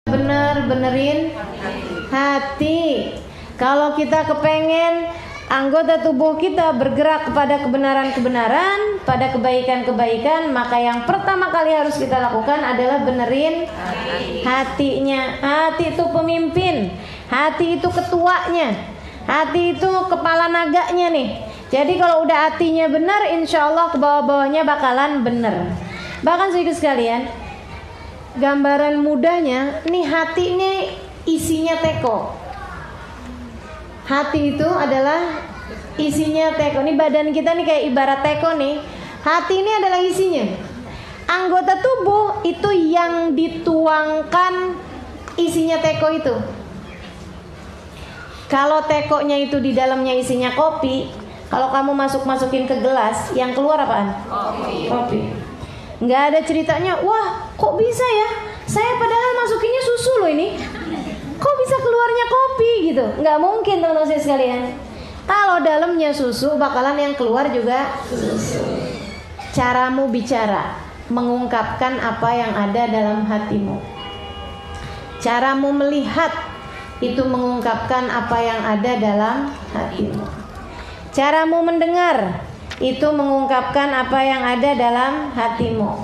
benerin hati. Kalau kita kepengen anggota tubuh kita bergerak kepada kebenaran-kebenaran, pada kebaikan-kebaikan, maka yang pertama kali harus kita lakukan adalah benerin hatinya. Hati itu pemimpin, hati itu ketuanya, hati itu kepala naganya nih. Jadi kalau udah hatinya benar, insya Allah ke bawah-bawahnya bakalan bener. Bahkan sedikit sekalian, gambaran mudahnya, nih hati ini isinya teko. Hati itu adalah isinya teko. Ini badan kita nih kayak ibarat teko nih. Hati ini adalah isinya. Anggota tubuh itu yang dituangkan isinya teko itu. Kalau tekonya itu di dalamnya isinya kopi, kalau kamu masukin ke gelas, yang keluar apaan? Kopi. Nggak ada ceritanya, wah kok bisa ya? Saya padahal masukinnya susu loh ini. Kok bisa keluarnya kopi gitu? Nggak mungkin teman-teman saya sekalian. Kalau dalamnya susu, bakalan yang keluar juga susu. Caramu bicara, mengungkapkan apa yang ada dalam hatimu. Caramu melihat, itu mengungkapkan apa yang ada dalam hatimu. Caramu mendengar, itu mengungkapkan apa yang ada dalam hatimu.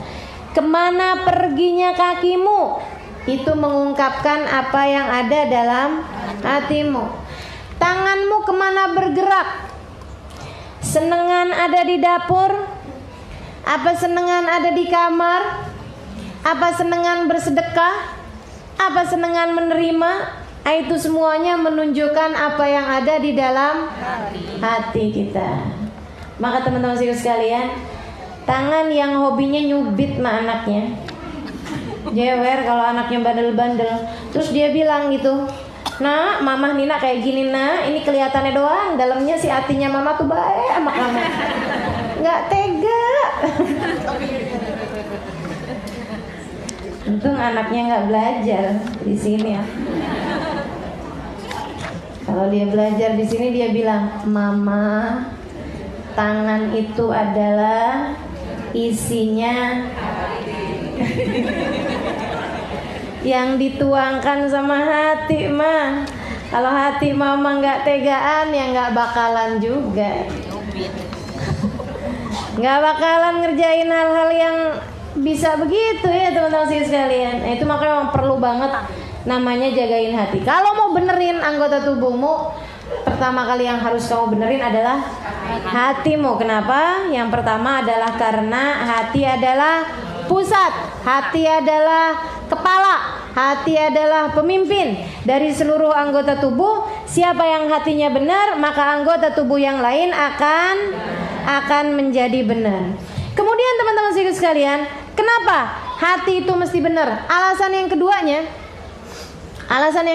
Kemana perginya kakimu, itu mengungkapkan apa yang ada dalam hatimu. Tanganmu kemana bergerak? Senengan ada di dapur? Apa senengan ada di kamar? Apa senengan bersedekah? Apa senengan menerima? Itu semuanya menunjukkan apa yang ada di dalam hati kita. Maka teman-teman sekalian, tangan yang hobinya nyubit sama anaknya, jewer kalau anaknya bandel-bandel, terus dia bilang gitu, nah mamah Nina kayak gini nah, ini kelihatannya doang, dalamnya si hatinya mama tuh baik sama kamu. Nggak tega. Untung anaknya nggak belajar di sini ya. Kalau dia belajar di sini dia bilang, mama, tangan itu adalah isinya yang dituangkan sama hati mah. Kalau hati mama nggak tegaan, ya nggak bakalan juga, nggak bakalan ngerjain hal-hal yang bisa begitu ya teman-teman sekalian. Itu makanya memang perlu banget namanya jagain hati. Kalau mau benerin anggota tubuhmu, pertama kali yang harus kamu benerin adalah hatimu. Kenapa? Yang pertama adalah karena hati adalah pusat, hati adalah kepala, hati adalah pemimpin dari seluruh anggota tubuh. Siapa yang hatinya benar, maka anggota tubuh yang lain akan menjadi benar. Kemudian teman-teman sekalian, kenapa hati itu mesti benar? Alasan yang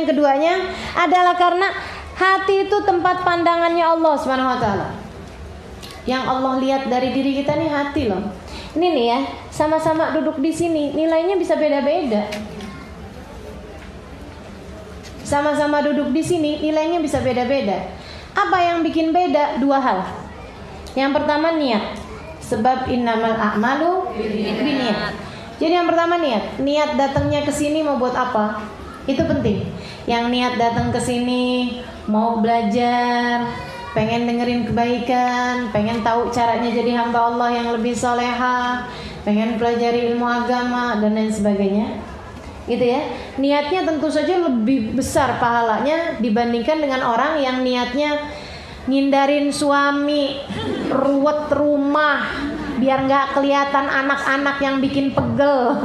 keduanya adalah karena hati itu tempat pandangannya Allah Subhanahu wa taala. Yang Allah lihat dari diri kita nih hati loh. Ini nih ya, sama-sama duduk di sini, nilainya bisa beda-beda. Sama-sama duduk di sini, nilainya bisa beda-beda. Apa yang bikin beda? Dua hal. Yang pertama niat. Sebab innamal a'malu binniyat. Jadi yang pertama niat datangnya ke sini mau buat apa? Itu penting. Yang niat datang ke sini mau belajar, pengen dengerin kebaikan, pengen tahu caranya jadi hamba Allah yang lebih soleha, pengen pelajari ilmu agama dan lain sebagainya, gitu ya. Niatnya tentu saja lebih besar pahalanya dibandingkan dengan orang yang niatnya ngindarin suami, ruwet rumah, biar nggak kelihatan anak-anak yang bikin pegel.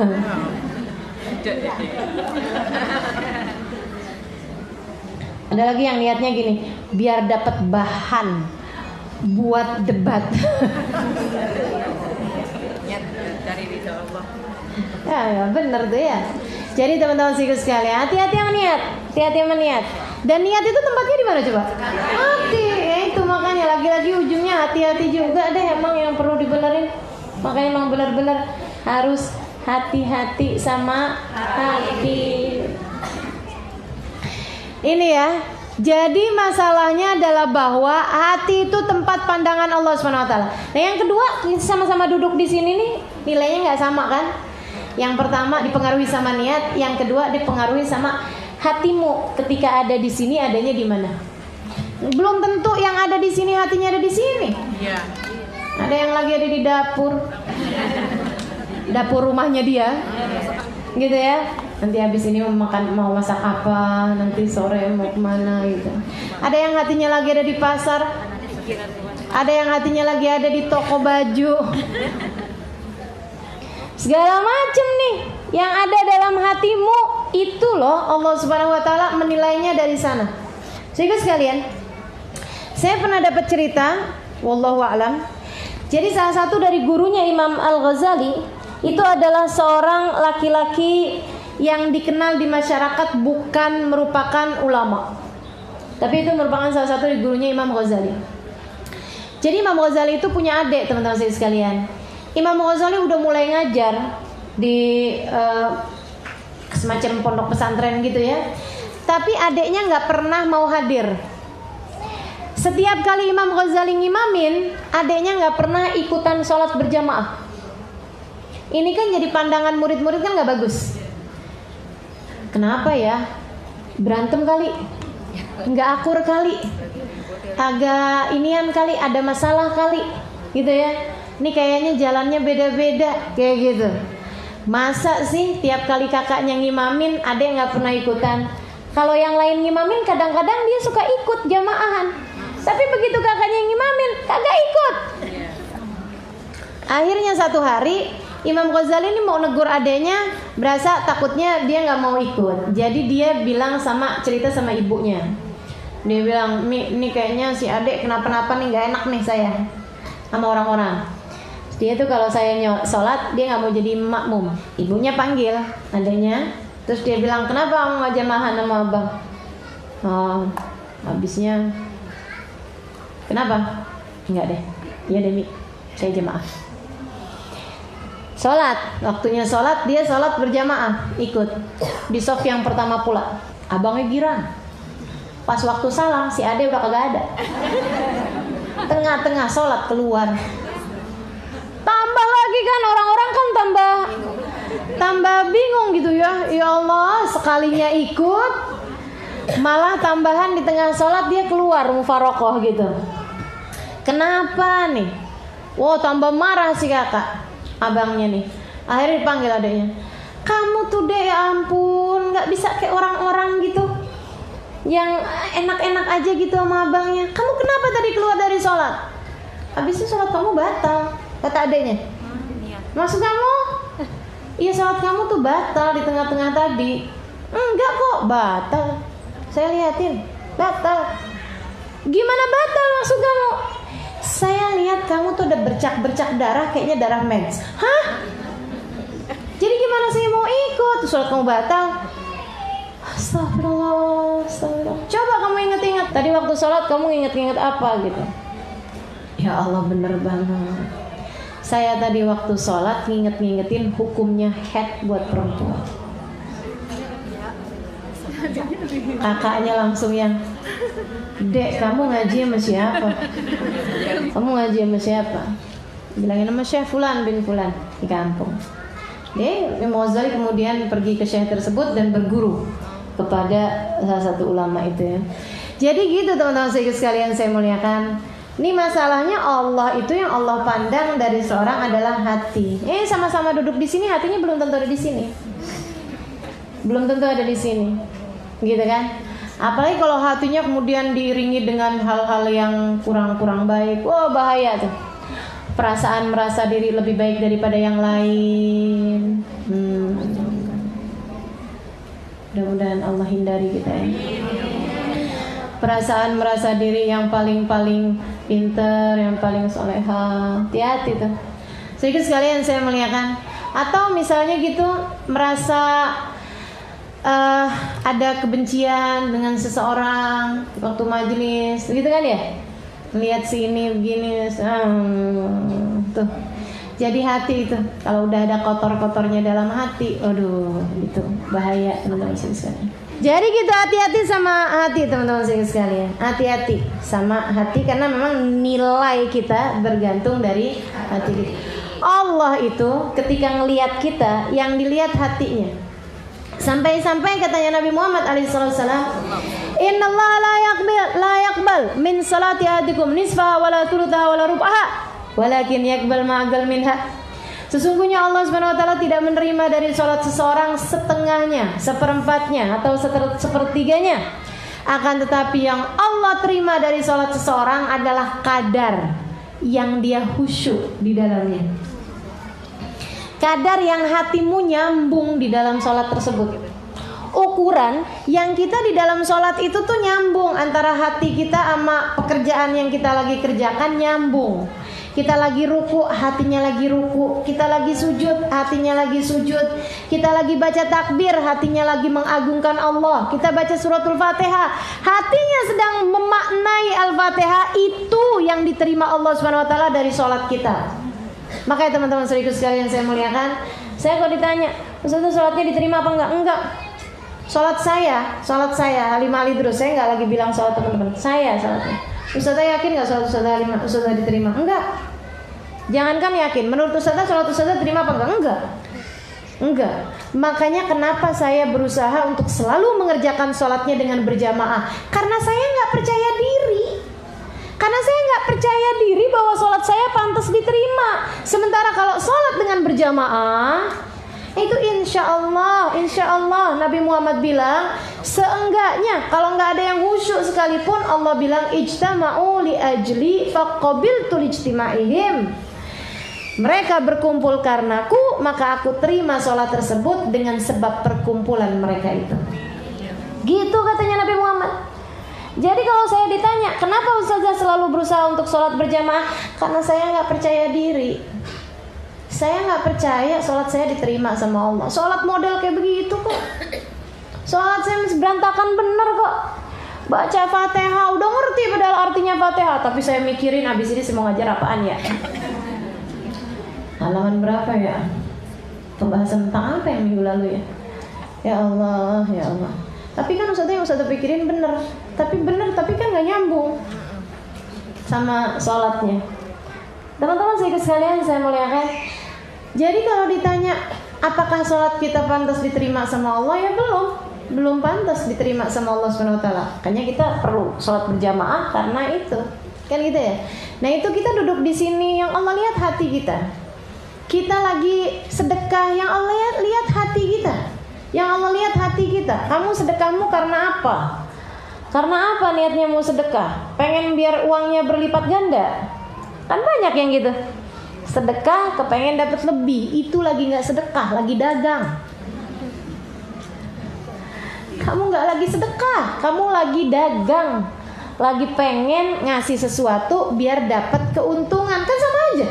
Ada lagi yang niatnya gini, biar dapat bahan buat debat. Dari ridho Allah. Ya, bener tuh ya. Jadi teman-teman sekalian, hati-hati sama niat. Dan niat itu tempatnya di mana coba? Hati. Ya itu makanya lagi-lagi ujungnya hati-hati juga deh, emang yang perlu dibenerin. Makanya emang benar-benar harus hati-hati sama hati. Ini ya. Jadi masalahnya adalah bahwa hati itu tempat pandangan Allah SWT. Nah yang kedua, sama-sama duduk di sini nih, nilainya nggak sama kan? Yang pertama dipengaruhi sama niat, yang kedua dipengaruhi sama hatimu. Ketika ada di sini, adanya di mana? Belum tentu yang ada di sini hatinya ada di sini. Iya. Ada yang lagi ada di dapur rumahnya dia, gitu ya. Nanti habis ini mau masak apa, nanti sore mau kemana gitu. Ada yang hatinya lagi ada di pasar, ada yang hatinya lagi ada di toko baju. Segala macam nih yang ada dalam hatimu itu loh Allah Subhanahu wa taala menilainya dari sana. Sehingga sekalian, saya pernah dapat cerita, wallahu a'lam. Jadi salah satu dari gurunya Imam Al-Ghazali itu adalah seorang laki-laki yang dikenal di masyarakat bukan merupakan ulama, tapi itu merupakan salah satu dari gurunya Imam Ghazali. Jadi Imam Ghazali itu punya adik, teman-teman saya sekalian. Imam Ghazali udah mulai ngajar di semacam pondok pesantren gitu ya, tapi adiknya nggak pernah mau hadir. Setiap kali Imam Ghazali ngimamin, adiknya nggak pernah ikutan sholat berjamaah. Ini kan jadi pandangan murid-murid kan nggak bagus. Kenapa ya? Berantem kali, nggak akur kali, agak inian kali, ada masalah kali, gitu ya. Ini kayaknya jalannya beda-beda, kayak gitu. Masa sih tiap kali kakaknya ngimamin, adek nggak pernah ikutan? Kalau yang lain ngimamin, kadang-kadang dia suka ikut jamaahan. Tapi begitu kakaknya ngimamin, kagak ikut. Akhirnya satu hari Imam Ghazali ini mau negur adeknya, berasa takutnya dia nggak mau ikut. Jadi dia bilang cerita sama ibunya. Dia bilang, ini kayaknya si adek kenapa-napa nih, nggak enak nih saya sama orang-orang. Dia tuh kalau saya sholat dia nggak mau jadi makmum. Ibunya panggil adeknya, terus dia bilang, kenapa kamu nggak jamaah sama abang? Oh, habisnya kenapa? Enggak deh. Iya demi saya jamaah. Sholat, waktunya sholat, dia sholat berjamaah, ikut di saf yang pertama pula. Abangnya girang. Pas waktu salam si ade udah kagak ada. Tengah-tengah sholat keluar. Tambah lagi kan orang-orang kan tambah bingung gitu ya. Ya Allah, sekalinya ikut, malah tambahan di tengah sholat dia keluar mufarokoh gitu. Kenapa nih? Wow, tambah marah si kakak, abangnya nih. Akhirnya dipanggil adeknya. Kamu tuh deh, ya ampun, nggak bisa kayak orang-orang gitu, yang enak-enak aja gitu sama abangnya. Kamu kenapa tadi keluar dari sholat? Habisnya sholat kamu batal, kata adeknya. Maksud kamu? Iya, sholat kamu tuh batal di tengah-tengah tadi. Enggak kok, batal. Saya liatin, batal. Gimana batal maksud kamu? Saya lihat kamu tuh ada bercak-bercak darah, kayaknya darah mens. Hah? Jadi gimana saya mau ikut? Sholat kamu batal. Astagfirullah. Coba kamu inget-inget, tadi waktu sholat kamu inget-inget apa gitu. Ya Allah, bener banget. Saya tadi waktu sholat ngingetin hukumnya head buat perempuan. Kakaknya langsung yang, Dek, kamu ngaji sama siapa? Kamu ngaji sama siapa? Bilangin sama Syekh Fulan bin Fulan di kampung. Imam Ghazali kemudian pergi ke Syekh tersebut dan berguru kepada salah satu ulama itu ya. Jadi gitu teman-teman sekalian saya muliakan. Ini masalahnya Allah itu yang Allah pandang dari seorang adalah hati. Sama-sama duduk di sini, hatinya belum tentu ada di sini. Belum tentu ada di sini. Gitu kan? Apalagi kalau hatinya kemudian diiringi dengan hal-hal yang kurang-kurang baik. Wah, bahaya tuh. Perasaan merasa diri lebih baik daripada yang lain. Mudah-mudahan Allah hindari kita ya. Perasaan merasa diri yang paling pinter, yang paling soleha. Hati-hati tuh. Sedikit sekalian saya muliakan. Atau misalnya gitu merasa ada kebencian dengan seseorang waktu majelis, gitu kan ya? Lihat si ini begini, tuh. Jadi hati itu kalau udah ada kotor-kotornya dalam hati, aduh, itu bahaya teman-teman sekalian. Jadi gitu, hati-hati sama hati teman-teman sekalian. Hati-hati sama hati karena memang nilai kita bergantung dari hati kita. Allah itu ketika ngelihat kita, yang dilihat hatinya. Sampai-sampai katanya Nabi Muhammad alaihissalam, Innallaha la yaqbal min salati ahadikum nisfaha wala thuluthaha wala rub'aha walakin yaqbal ma'aqal minha. Sesungguhnya Allah Subhanahu wa taala tidak menerima dari salat seseorang setengahnya, seperempatnya atau sepertiganya. Akan tetapi yang Allah terima dari salat seseorang adalah kadar yang dia khusyuk di dalamnya. Kadar yang hatimu nyambung di dalam sholat tersebut. Ukuran yang kita di dalam sholat itu tuh nyambung antara hati kita sama pekerjaan yang kita lagi kerjakan, nyambung. Kita lagi ruku, hatinya lagi ruku. Kita lagi sujud, hatinya lagi sujud. Kita lagi baca takbir, hatinya lagi mengagungkan Allah. Kita baca suratul Fatihah, hatinya sedang memaknai Al-Fatihah. Itu yang diterima Allah SWT dari sholat kita. Makanya teman-teman saudaraku sekalian saya muliakan, saya kalau ditanya, Ustaz sholatnya diterima apa enggak? Enggak. Sholat saya Halimah Ali terus. Saya enggak lagi bilang sholat teman-teman. Saya sholatnya. Ustaz yakin enggak sholat Ustaz Halimah Ustaz diterima? Enggak. Jangankan yakin, menurut Ustaz sholat Ustaz diterima apa enggak? Enggak. Enggak. Makanya kenapa saya berusaha untuk selalu mengerjakan sholatnya dengan berjamaah? Karena saya enggak percaya diri. Karena saya nggak percaya diri bahwa sholat saya pantas diterima. Sementara kalau sholat dengan berjamaah, itu insya Allah Nabi Muhammad bilang, seenggaknya kalau nggak ada yang khusyuk sekalipun, Allah bilang ijtama'u li ajli faqabiltu lijtima'ihim. Mereka berkumpul karenaku, maka aku terima sholat tersebut dengan sebab perkumpulan mereka itu. Gitu katanya Nabi Muhammad. Jadi kalau saya ditanya, kenapa Ustazah selalu berusaha untuk sholat berjamaah? Karena saya nggak percaya diri. Saya nggak percaya sholat saya diterima sama Allah. Sholat model kayak begitu kok. Sholat saya masih berantakan bener kok. Baca Fatihah, udah ngerti padahal artinya Fatihah, tapi saya mikirin abis ini saya mau ngajar apaan ya. Halaman berapa ya? Pembahasan tentang apa yang minggu lalu ya? Ya Allah, ya Allah. Tapi kan Ustazah yang Ustazah pikirin bener, tapi kan gak nyambung sama sholatnya. Teman-teman sekalian saya muliakan. Jadi kalau ditanya apakah sholat kita pantas diterima sama Allah, ya belum pantas diterima sama Allah SWT. Makanya kita perlu sholat berjamaah karena itu, kan gitu ya. Nah itu kita duduk di sini, yang Allah lihat hati kita. Kita lagi sedekah, yang Allah lihat hati kita. Yang Allah lihat hati kita. Kamu sedekahmu karena apa? Karena apa niatnya mau sedekah? Pengen biar uangnya berlipat ganda? Kan banyak yang gitu. Sedekah kepengen dapat lebih. Itu lagi gak sedekah, lagi dagang. Kamu gak lagi sedekah, kamu lagi dagang. Lagi pengen ngasih sesuatu biar dapat keuntungan. Kan sama aja.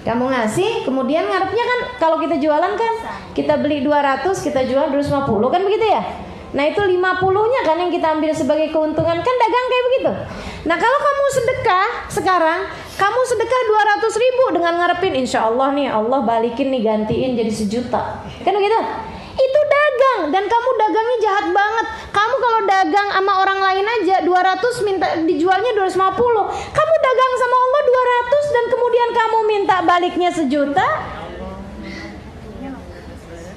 Kamu ngasih, kemudian ngarepnya kan kalau kita jualan kan, kita beli 200, kita jual 250, kan begitu ya? Nah itu 50-nya kan yang kita ambil sebagai keuntungan, kan dagang kayak begitu. Nah kalau kamu sedekah sekarang, kamu sedekah 200.000 dengan ngarepin insya Allah nih Allah balikin nih, gantiin jadi 1 juta, kan begitu? Itu dagang, dan kamu dagangnya jahat banget. Kamu kalau dagang sama orang lain aja 200 minta dijualnya 250. Kamu dagang sama Allah 200 dan kemudian kamu minta baliknya 1 juta.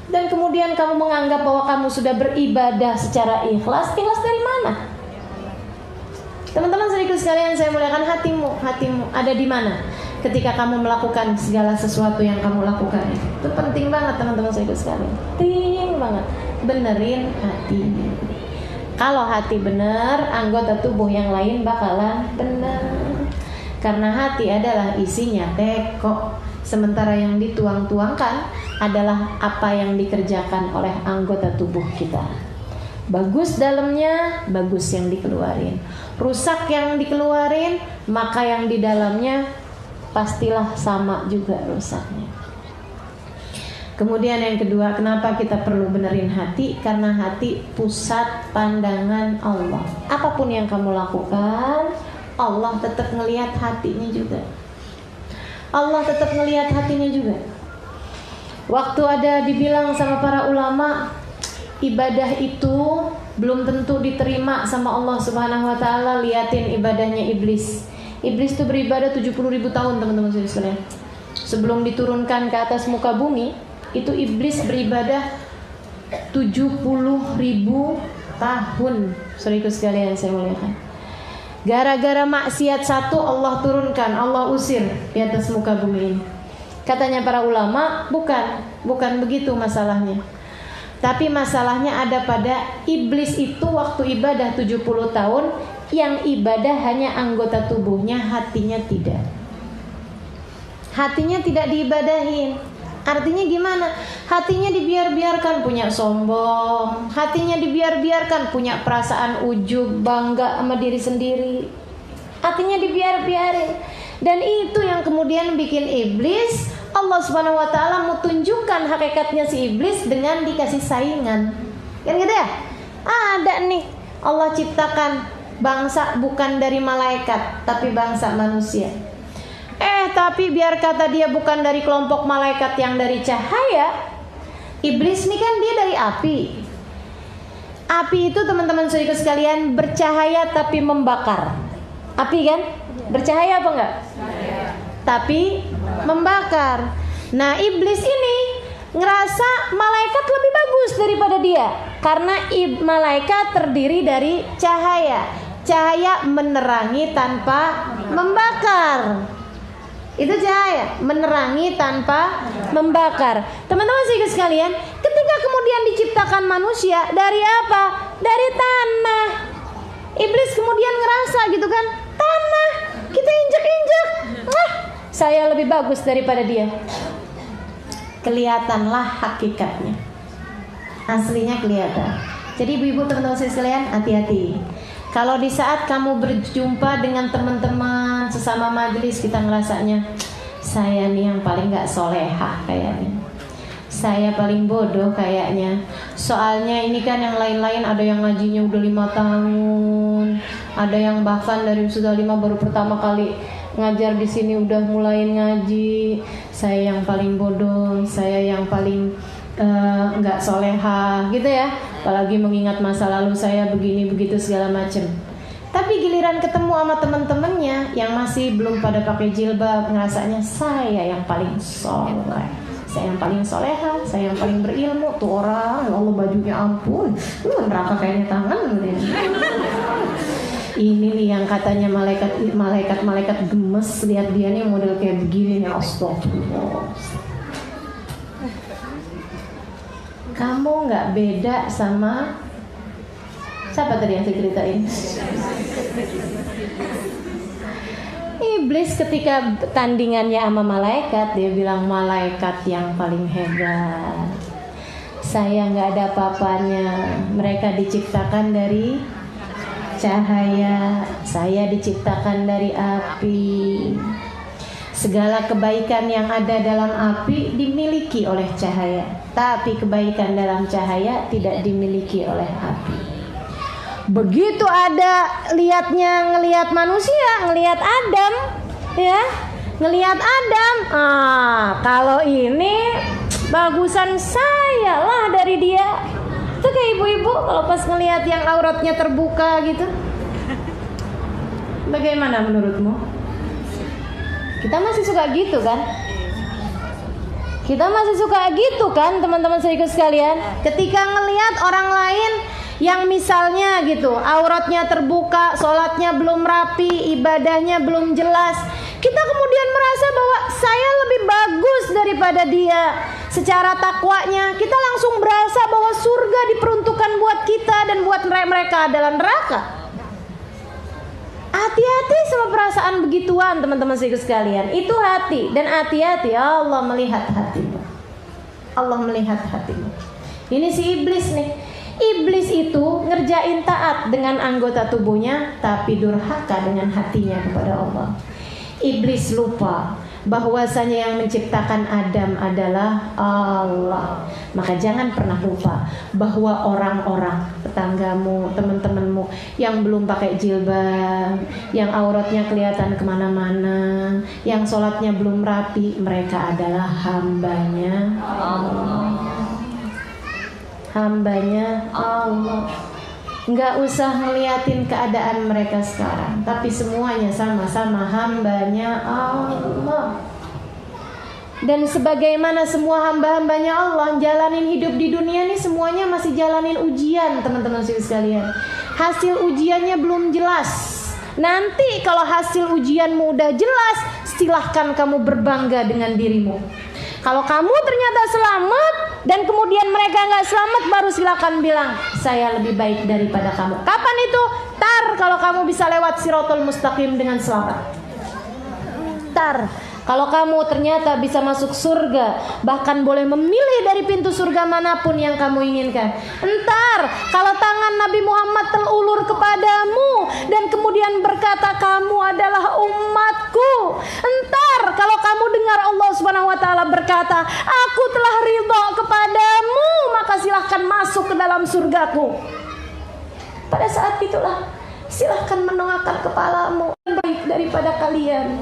Dan kemudian kamu menganggap bahwa kamu sudah beribadah secara ikhlas. Ikhlas dari mana? Teman-teman saudaraku sekalian saya muliakan, hatimu ada di mana ketika kamu melakukan segala sesuatu yang kamu lakukan. Itu penting banget teman-teman saudaraku sekalian. Penting banget. Benerin hati. Kalau hati bener, anggota tubuh yang lain bakalan bener. Karena hati adalah isinya teko, sementara yang dituang-tuangkan adalah apa yang dikerjakan oleh anggota tubuh kita. Bagus dalamnya, bagus yang dikeluarin. Rusak yang dikeluarin, maka yang di dalamnya pastilah sama juga rusaknya. Kemudian yang kedua, kenapa kita perlu benerin hati? Karena hati pusat pandangan Allah. Apapun yang kamu lakukan, Allah tetap ngelihat hatinya juga. Allah tetap ngelihat hatinya juga. Waktu ada dibilang sama para ulama, ibadah itu belum tentu diterima sama Allah Subhanahu wa taala, liatin ibadahnya iblis. Iblis itu beribadah 70.000 tahun teman-teman sekalian. sebelum diturunkan ke atas muka bumi, itu iblis beribadah 70.000 tahun. Saudaraku sekalian saya muliakan. Gara-gara maksiat satu Allah turunkan, Allah usir di atas muka bumi ini. Katanya para ulama, bukan begitu masalahnya. Tapi masalahnya ada pada iblis itu waktu ibadah 70 tahun, yang ibadah hanya anggota tubuhnya, hatinya tidak. Hatinya tidak diibadahin. Artinya gimana? Hatinya dibiarkan punya sombong, hatinya dibiarkan punya perasaan ujub, bangga sama diri sendiri. Hatinya dibiarin. Dan itu yang kemudian bikin iblis, Allah Subhanahu wa taala mau tunjukkan hakikatnya si iblis dengan dikasih saingan. Kan gitu ya? Ada nih, Allah ciptakan bangsa bukan dari malaikat, tapi bangsa manusia. Tapi biar kata dia bukan dari kelompok malaikat yang dari cahaya, iblis ini kan dia dari api. Api itu teman-teman saudara sekalian bercahaya tapi membakar. Api kan? Bercahaya apa enggak? Tapi membakar. Nah, iblis ini ngerasa malaikat lebih bagus daripada dia, karena malaikat terdiri dari cahaya. Cahaya menerangi tanpa membakar. Itu cahaya, menerangi tanpa membakar. Teman-teman sekalian, ketika kemudian diciptakan manusia dari apa? Dari tanah. Iblis kemudian ngerasa gitu kan, tanah, kita injek-injek, saya lebih bagus daripada dia. Kelihatanlah hakikatnya, aslinya kelihatan. Jadi ibu-ibu, teman-teman sekalian, hati-hati. Kalau di saat kamu berjumpa dengan teman-teman sesama majelis, kita ngerasanya, saya nih yang paling gak solehah kayaknya, saya paling bodoh kayaknya. Soalnya ini kan yang lain-lain ada yang ngajinya udah 5 tahun, ada yang bahkan dari sudah 5 baru pertama kali ngajar di sini udah mulai ngaji. Saya yang paling bodoh, saya yang paling nggak soleha gitu ya, apalagi mengingat masa lalu saya begini begitu segala macam. Tapi giliran ketemu sama teman-temannya yang masih belum pada pakai jilbab, ngerasanya saya yang paling soleh, saya yang paling soleha, saya yang paling berilmu. Tuh orang, ya Allah, bajunya ampun, neraka kayaknya tangan. Ini nih yang katanya malaikat gemes lihat dia nih model kayak begini nih. Astagfirullah. Kamu nggak beda sama siapa tadi yang saya ceritain? Iblis ketika tandingannya sama malaikat, dia bilang malaikat yang paling hebat. Saya nggak ada apa-apanya. Mereka diciptakan dari cahaya, saya diciptakan dari api. Segala kebaikan yang ada dalam api dimiliki oleh cahaya, tapi kebaikan dalam cahaya tidak dimiliki oleh api. Begitu ada ngelihat manusia, ngelihat Adam, ya, ngelihat Adam. Kalau ini bagusan saya lah dari dia. Itu kayak ibu-ibu kalau pas ngelihat yang auratnya terbuka gitu. Bagaimana menurutmu? Kita masih suka gitu kan? Kita masih suka gitu kan, teman-teman saudara sekalian? Ketika ngelihat orang lain yang misalnya gitu, auratnya terbuka, sholatnya belum rapi, ibadahnya belum jelas, kita kemudian merasa bahwa saya lebih bagus daripada dia. Secara takwanya, kita langsung berasa bahwa surga diperuntukkan buat kita dan buat mereka adalah neraka. Hati-hati sama perasaan begituan, teman-teman sekalian. Itu hati, dan hati-hati, Allah melihat hatimu. Allah melihat hatimu. Ini si iblis nih. Iblis itu ngerjain taat dengan anggota tubuhnya, tapi durhaka dengan hatinya kepada Allah. Iblis lupa bahwasanya yang menciptakan Adam adalah Allah. Maka jangan pernah lupa bahwa orang-orang tetanggamu, teman-temanmu yang belum pakai jilbab, yang auratnya kelihatan kemana-mana, yang sholatnya belum rapi, mereka adalah hambanya Allah. Hambanya Allah. Nggak usah ngeliatin keadaan mereka sekarang, tapi semuanya sama-sama hambanya Allah. Dan sebagaimana semua hamba-hambanya Allah jalanin hidup di dunia ini, semuanya masih jalanin ujian, teman-teman sekalian. Hasil ujiannya belum jelas. Nanti kalau hasil ujianmu udah jelas, silahkan kamu berbangga dengan dirimu. Kalau kamu ternyata selamat dan kemudian mereka nggak selamat, baru silakan bilang saya lebih baik daripada kamu. Kapan itu? Tar kalau kamu bisa lewat Shirathul Mustaqim dengan selamat. Tar kalau kamu ternyata bisa masuk surga, bahkan boleh memilih dari pintu surga manapun yang kamu inginkan. Entar kalau tangan Nabi Muhammad terulur kepadamu dan kemudian berkata kamu adalah umatku. Entar kalau kamu dengar Allah Subhanahu wa taala berkata, aku telah ridha kepadamu, maka silahkan masuk ke dalam surgaku. Pada saat itulah silahkan menongakkan kepalamu, baik daripada kalian.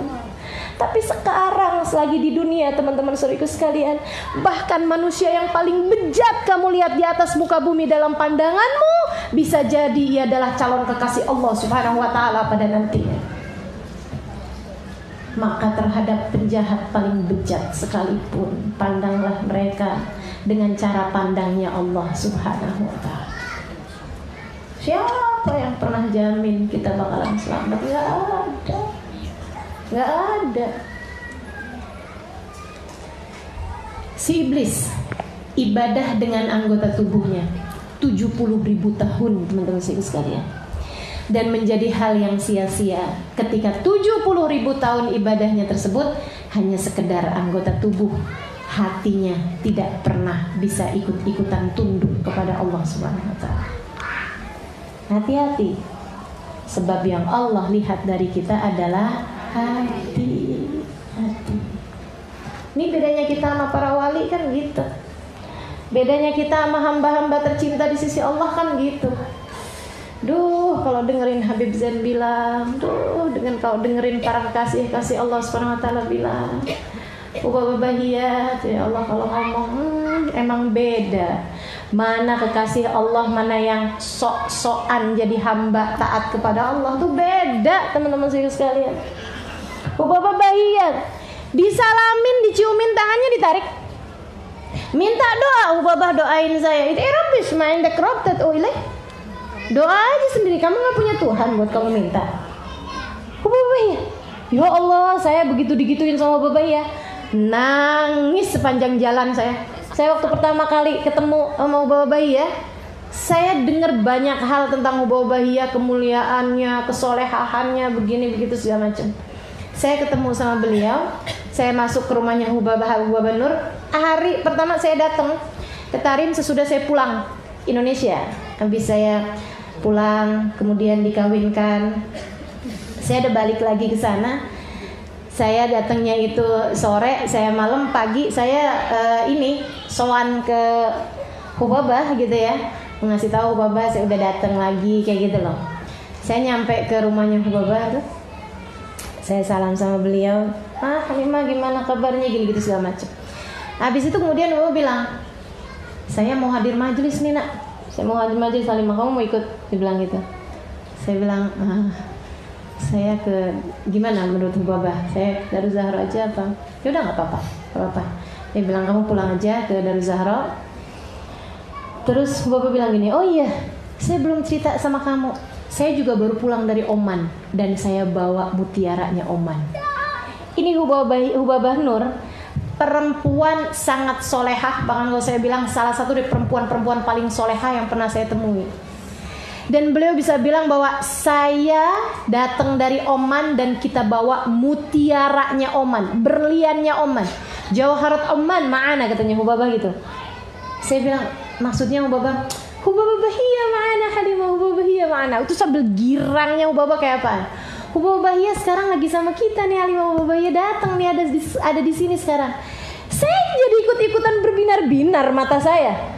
Tapi sekarang selagi di dunia, teman-teman saudaraku sekalian, bahkan manusia yang paling bejat kamu lihat di atas muka bumi dalam pandanganmu, bisa jadi ia adalah calon kekasih Allah Subhanahu wa taala pada nantinya. Maka terhadap penjahat paling bejat sekalipun, pandanglah mereka dengan cara pandangnya Allah Subhanahu wa taala. Siapa yang pernah jamin kita bakalan selamat? Gak ada. Gak ada. Si iblis ibadah dengan anggota tubuhnya 70.000 tahun, teman-teman sekalian. Dan menjadi hal yang sia-sia ketika 70.000 tahun ibadahnya tersebut hanya sekedar anggota tubuh. Hatinya tidak pernah bisa ikut-ikutan tunduk kepada Allah Subhanahu wa taala. Hati-hati. Sebab yang Allah lihat dari kita adalah hati. Ini bedanya kita sama para wali kan gitu. Bedanya kita sama hamba-hamba tercinta di sisi Allah kan gitu. Duh, kalau dengerin Habib Zain bilang, kalau dengerin para kekasih Allah Subhanahu wa taala bilang, Ubah Bahiyat, ya Allah kalau ngomong emang beda. Mana kekasih Allah, mana yang sok-sokan jadi hamba taat kepada Allah, tuh beda, teman-teman sekalian. Ubah Bahiyat disalamin, diciumin tangannya, ditarik. Minta doa, Ubah doain saya. Itu Rabbis main dekrotet ilaih. Doa aja sendiri, kamu gak punya Tuhan buat kamu minta. Ubah Bahiyat, ya Allah, saya begitu digituin sama Ubah Bahiyat, nangis sepanjang jalan saya. Saya waktu pertama kali ketemu sama Ubah Bahiyat, saya dengar banyak hal tentang Ubah Bahiyat, kemuliaannya, kesolehahannya, begini begitu segala macam. Saya ketemu sama beliau, saya masuk ke rumahnya Ubah Nur. Hari pertama saya datang ke Tarim sesudah saya pulang Indonesia. Habis saya pulang, kemudian dikawinkan, saya udah balik lagi ke sana. Saya datangnya itu sore, saya malam, pagi saya sowan ke Hubabah gitu ya, ngasih tahu Hubabah saya udah datang lagi kayak gitu loh. Saya nyampe ke rumahnya Hubabah tuh, saya salam sama beliau, Halimah gimana kabarnya, gini gitu segala macam. Habis itu kemudian Hubabah bilang, saya mau hadir majelis nih nak, saya mau hadir majelis, Halimah kamu mau ikut? Dia bilang gitu. Saya bilang, saya ke gimana menurut Hubabah, saya Darul Zahra aja apa? Ya udah nggak apa-apa. Dia bilang kamu pulang aja ke Darul Zahra. Terus Hubabah bilang gini, oh iya, saya belum cerita sama kamu. Saya juga baru pulang dari Oman dan saya bawa mutiaranya Oman. Ini Hubabah Nur, perempuan sangat solehah, bahkan kalau saya bilang salah satu dari perempuan paling solehah yang pernah saya temui. Dan beliau bisa bilang bahwa saya datang dari Oman dan kita bawa mutiaranya Oman, berliannya Oman, Jawharat Oman ma'ana, katanya Hubabah gitu. Saya bilang maksudnya Hubabah Bahiyah ma'ana, Halimah Hubabah Bahiyah ma'ana. Itu sambil girangnya Hubabah kayak apa? Hubabah Bahiyah sekarang lagi sama kita nih, Halimah Hubabah Bahiyah datang nih, ada di sini sekarang. Saya jadi ikut-ikutan berbinar-binar mata saya.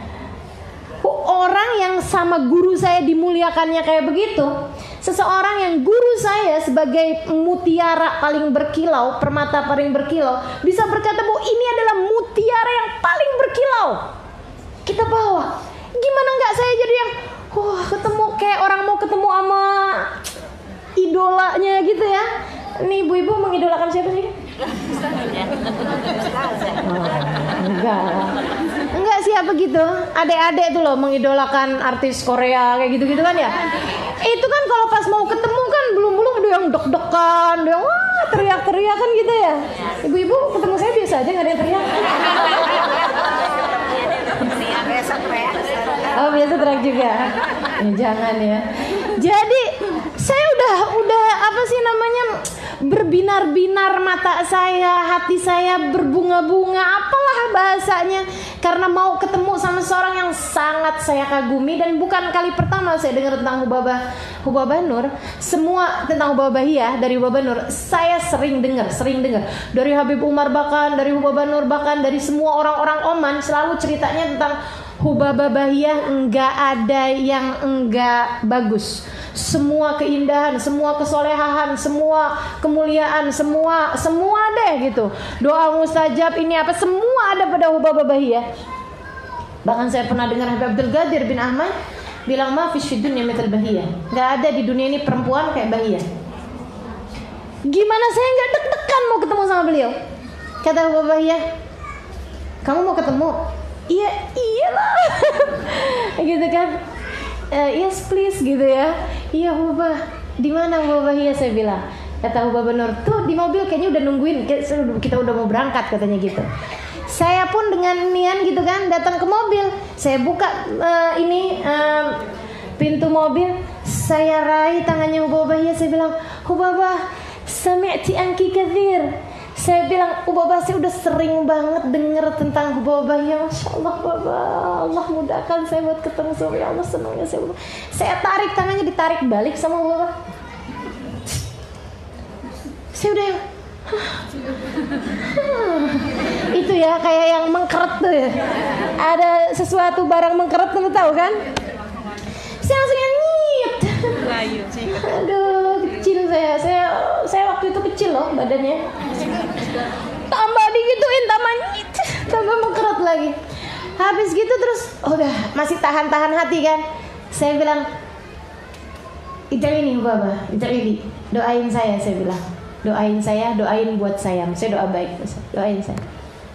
Orang yang sama guru saya dimuliakannya kayak begitu, seseorang yang guru saya sebagai mutiara paling berkilau, permata paling berkilau, bisa berkata bahwa ini adalah mutiara yang paling berkilau, kita bawa. Gimana nggak saya jadi yang ketemu kayak orang mau ketemu sama idolanya gitu ya. Nih ibu-ibu mengidolakan siapa sih? Enggak siapa gitu. Adik-adik tuh loh mengidolakan artis Korea kayak gitu-gitu kan ya. Itu kan kalau pas mau ketemu kan belum ada yang deg-degan, ada yang wah teriak-teriak kan gitu ya. Ibu-ibu ketemu saya biasa aja nggak ada yang teriak. Oh biasa teriak juga. Ya, jangan ya. Jadi saya udah apa sih namanya, berbinar-binar mata saya, hati saya berbunga-bunga, apalah bahasanya, karena mau ketemu sama seorang yang sangat saya kagumi. Dan bukan kali pertama saya dengar tentang Hubabah Nur. Semua tentang Hubabah Bahiyah dari Hubabah Nur saya sering dengar dari Habib Umar, bahkan dari Hubabah Nur, bahkan dari semua orang-orang Oman selalu ceritanya tentang Hubabah Bahiyah. Enggak ada yang enggak bagus. Semua keindahan, semua kesolehan, semua kemuliaan, semua deh gitu. Doa mustajab ini apa semua ada pada Hubabah Bahiyah. Bahkan saya pernah dengar Habib Abdul Qadir bin Ahmad bilang, ma fis fid dunya mithal Bahiyah. Enggak ada di dunia ini perempuan kayak Bahiyah. Gimana saya enggak deg-degan mau ketemu sama beliau? Kata Hubabah Bahiyah, kamu mau ketemu? Iyalah. Gitu kan. Yes please gitu ya. Iya Hubabah, di mana Hubabah Bahiyah, saya bilang. Kata Hubabah Nur, tuh di mobil kayaknya udah nungguin, kita udah mau berangkat katanya gitu. Saya pun dengan nian gitu kan datang ke mobil. Saya buka pintu mobil, saya raih tangannya Hubabah Bahiyah, saya bilang, Hubabah, sami'ti anki kathir. Saya bilang, Hubabah, saya udah sering banget dengar tentang Hubabah Bahiyah. Masya Allah Hubabah, Allah mudahkan saya buat ketemu sama ya Allah, senangnya saya. Saya tarik tangannya, ditarik balik sama Hubabah. Saya udah itu ya kayak yang mengkeret tuh ya. Ada sesuatu barang mengkeret, tuh tahu kan? Saya langsung nyit. Aduh, kecil saya waktu itu kecil loh badannya. Tambah digituin, tambah mengkeret lagi. Habis gitu terus udah masih tahan hati kan. Saya bilang, ini Hubabah, ini doain saya bilang. Doain saya, doain buat saya. Saya doa baik, doain saya.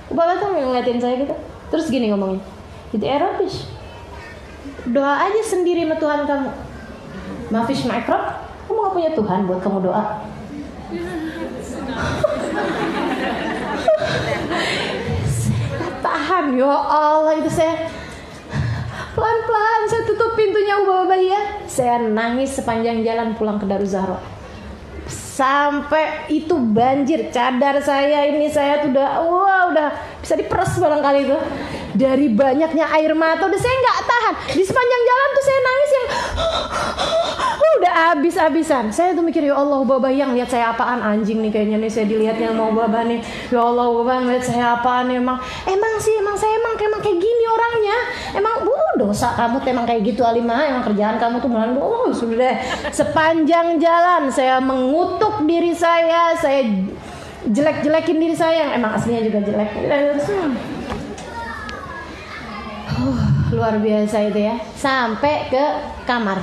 Hubabah tuh ngeliatin saya gitu. Terus gini ngomongnya, itu Arabish. Doa aja sendiri sama Tuhan kamu. Mafish ma'ikrob, kamu gak punya Tuhan buat kamu doa. Saya tahan, ya Allah, itu saya pelan-pelan saya tutup pintunya Hubabah Bahiyah. Saya nangis sepanjang jalan pulang ke Daruzahra. Sampai itu banjir cadar saya ini, saya tuh udah bisa diperes barangkali itu. Dari banyaknya air mata udah saya nggak tahan. Di sepanjang jalan tuh saya nangis yang udah habis-habisan. Saya tuh mikir, ya Allah Hubabah yang lihat saya apaan, anjing nih kayaknya nih saya dilihatnya mau Hubabah nih. Ya Allah Hubabah ngeliat saya apaan nih, emang saya kayak gini orangnya. Emang dosa kamu tuh emang kayak gitu Alimah, emang kerjaan kamu tuh malah sudah. Sepanjang jalan saya mengutuk diri saya jelek-jelekin diri saya yang emang aslinya juga jelek. Luar biasa itu ya. Sampai ke kamar.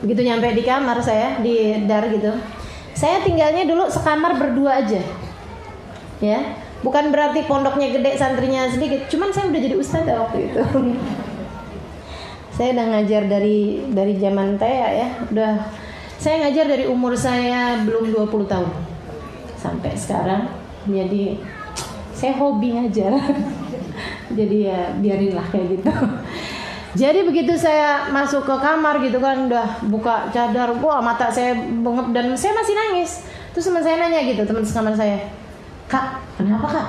Begitu nyampe di kamar saya di dar gitu. Saya tinggalnya dulu sekamar berdua aja. Ya, bukan berarti pondoknya gede, santrinya sedikit. Cuman saya udah jadi ustadzah waktu itu. Saya udah ngajar dari zaman Tea ya. Saya ngajar dari umur saya belum 20 tahun sampai sekarang. Jadi saya hobi ngajar. Jadi ya biarinlah kayak gitu. Jadi begitu saya masuk ke kamar gitu kan, udah buka cadar, wah mata saya bengep dan saya masih nangis. Terus teman saya nanya gitu, teman sekamar saya, Kak, kenapa Kak?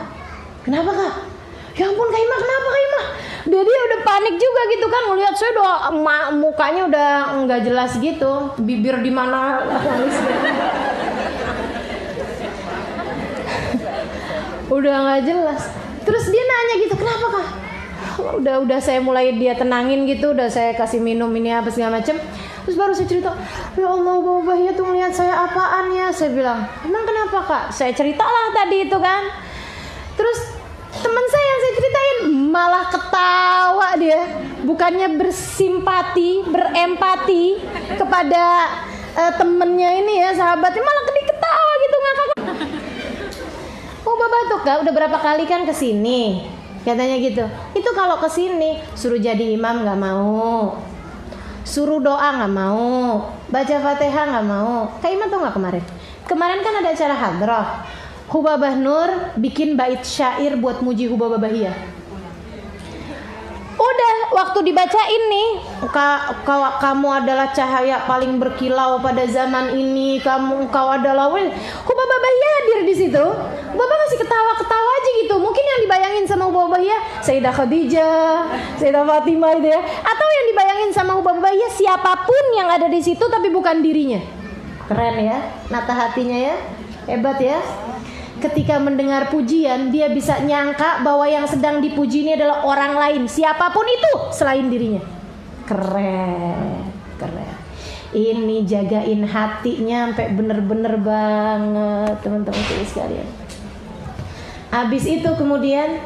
Ya ampun Kak Imah, kenapa Kak Imah? Dia udah panik juga gitu kan, ngelihat saya udah mukanya udah nggak jelas gitu, bibir di mana nangis. Udah nggak jelas. Terus dia nanya gitu, kenapa Kak? Udah saya mulai dia tenangin gitu, udah saya kasih minum ini apa segala macem. Terus baru saya cerita, ya Allah Hubabah Bahiyah tuh ngeliat saya apaan ya? Saya bilang, emang kenapa Kak? Saya ceritalah tadi itu kan. Terus teman saya yang saya ceritain malah ketawa dia, bukannya bersimpati, berempati kepada temennya ini ya, sahabatnya, malah ketawa gitu ngakak. Hubabah tuh Kak udah berapa kali kan kesini, katanya gitu. Itu kalau kesini suruh jadi imam nggak mau, suruh doa nggak mau, baca fatihah nggak mau. Kak Iman tuh nggak kemarin kan ada acara hadrah, Hubabah Nur bikin bait syair buat muji Hubabah Bahiyah. Udah waktu dibacain nih, kamu adalah cahaya paling berkilau pada zaman ini, engkau adalah Hubabah Bahiyah hadir di situ. Hubabah masih ketawa-ketawa aja gitu. Mungkin yang dibayangin sama Hubabah Bahiyah Sayyidah Khadijah, Sayyidah Fatimah itu ya, atau yang dibayangin sama Hubabah Bahiyah siapapun yang ada di situ tapi bukan dirinya. Keren ya, nata hatinya ya, hebat ya. Ketika mendengar pujian, dia bisa nyangka bahwa yang sedang dipuji ini adalah orang lain, siapapun itu selain dirinya. Keren. Ini jagain hatinya sampai bener-bener banget, teman-teman sekalian. Habis itu kemudian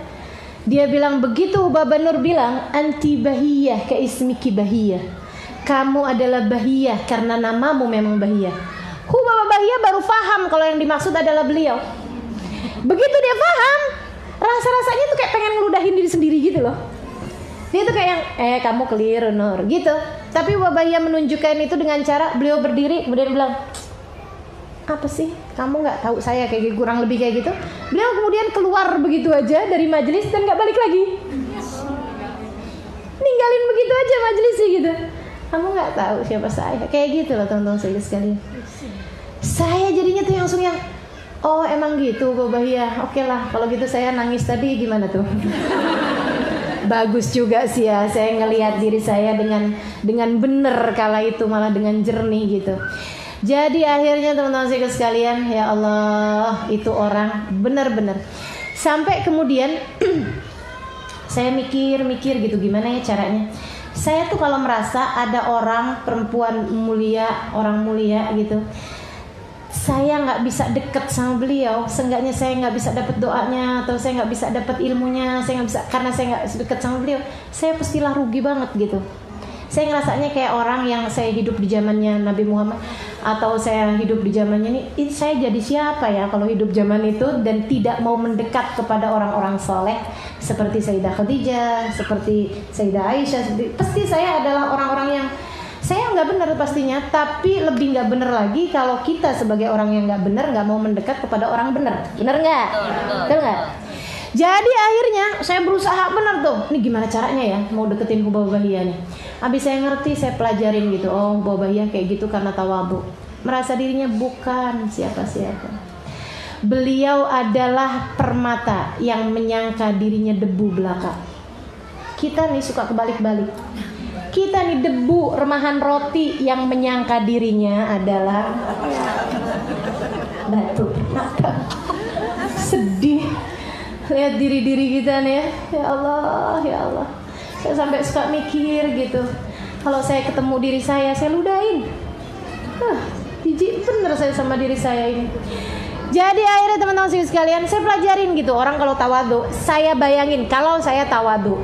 dia bilang begitu, Hubabah Nur bilang, anti bahiyah ka ismiki bahiyah. Kamu adalah bahiyah karena namamu memang bahiyah. Hubabah Bahiyah baru paham kalau yang dimaksud adalah beliau. Begitu dia paham, rasa-rasanya tuh kayak pengen ngeludahin diri sendiri gitu loh. Dia tuh kayak yang, kamu keliru Nur gitu. Tapi Hubabah Bahiyah menunjukkan itu dengan cara beliau berdiri kemudian bilang, apa sih, kamu nggak tahu saya kayak kurang lebih kayak gitu. Beliau kemudian keluar begitu aja dari majelis dan nggak balik lagi, ninggalin begitu aja majelis sih gitu. Kamu nggak tahu siapa saya, kayak gitu loh teman-teman sekalian. Saya jadinya tuh langsung yang, oh emang gitu Hubabah Bahiyah. Oke lah kalau gitu saya nangis tadi gimana tuh? Bagus juga sih ya, saya ngelihat diri saya dengan benar kala itu, malah dengan jernih gitu. Jadi akhirnya teman-teman sekalian, ya Allah, itu orang benar-benar. Sampai kemudian saya mikir gitu, gimana ya caranya. Saya tuh kalau merasa ada orang perempuan mulia, orang mulia gitu, saya nggak bisa deket sama beliau, seenggaknya saya nggak bisa dapat doanya, atau saya nggak bisa dapat ilmunya, saya nggak bisa, karena saya nggak deket sama beliau, saya pastilah rugi banget gitu. Saya ngerasanya kayak orang yang saya hidup di zamannya Nabi Muhammad, atau saya hidup di zamannya ini saya jadi siapa ya kalau hidup zaman itu dan tidak mau mendekat kepada orang-orang soleh seperti Sayyidah Khadijah, seperti Sayyidah Aisyah. Pasti saya adalah orang-orang yang saya nggak benar pastinya, tapi lebih nggak benar lagi kalau kita sebagai orang yang nggak benar nggak mau mendekat kepada orang benar. Benar nggak? Betul nggak? Jadi akhirnya saya berusaha benar tuh. Ini gimana caranya ya mau deketin Hubabah Bahiyah nih. Habis saya ngerti, saya pelajarin gitu. Oh, Hubabah Bahiyah kayak gitu karena tawadhu. Merasa dirinya bukan siapa-siapa. Beliau adalah permata yang menyangka dirinya debu belaka. Kita nih suka kebalik-balik. Kita nih debu remahan roti yang menyangka dirinya adalah batu. Sedih lihat diri-diri kita nih ya. Ya Allah, ya Allah. Saya sampai suka mikir gitu. Kalau saya ketemu diri saya ludahin. Jijik bener saya sama diri saya ini. Jadi akhirnya teman-teman sekalian, saya pelajarin gitu. Orang kalau tawadhu, saya bayangin kalau saya tawadhu,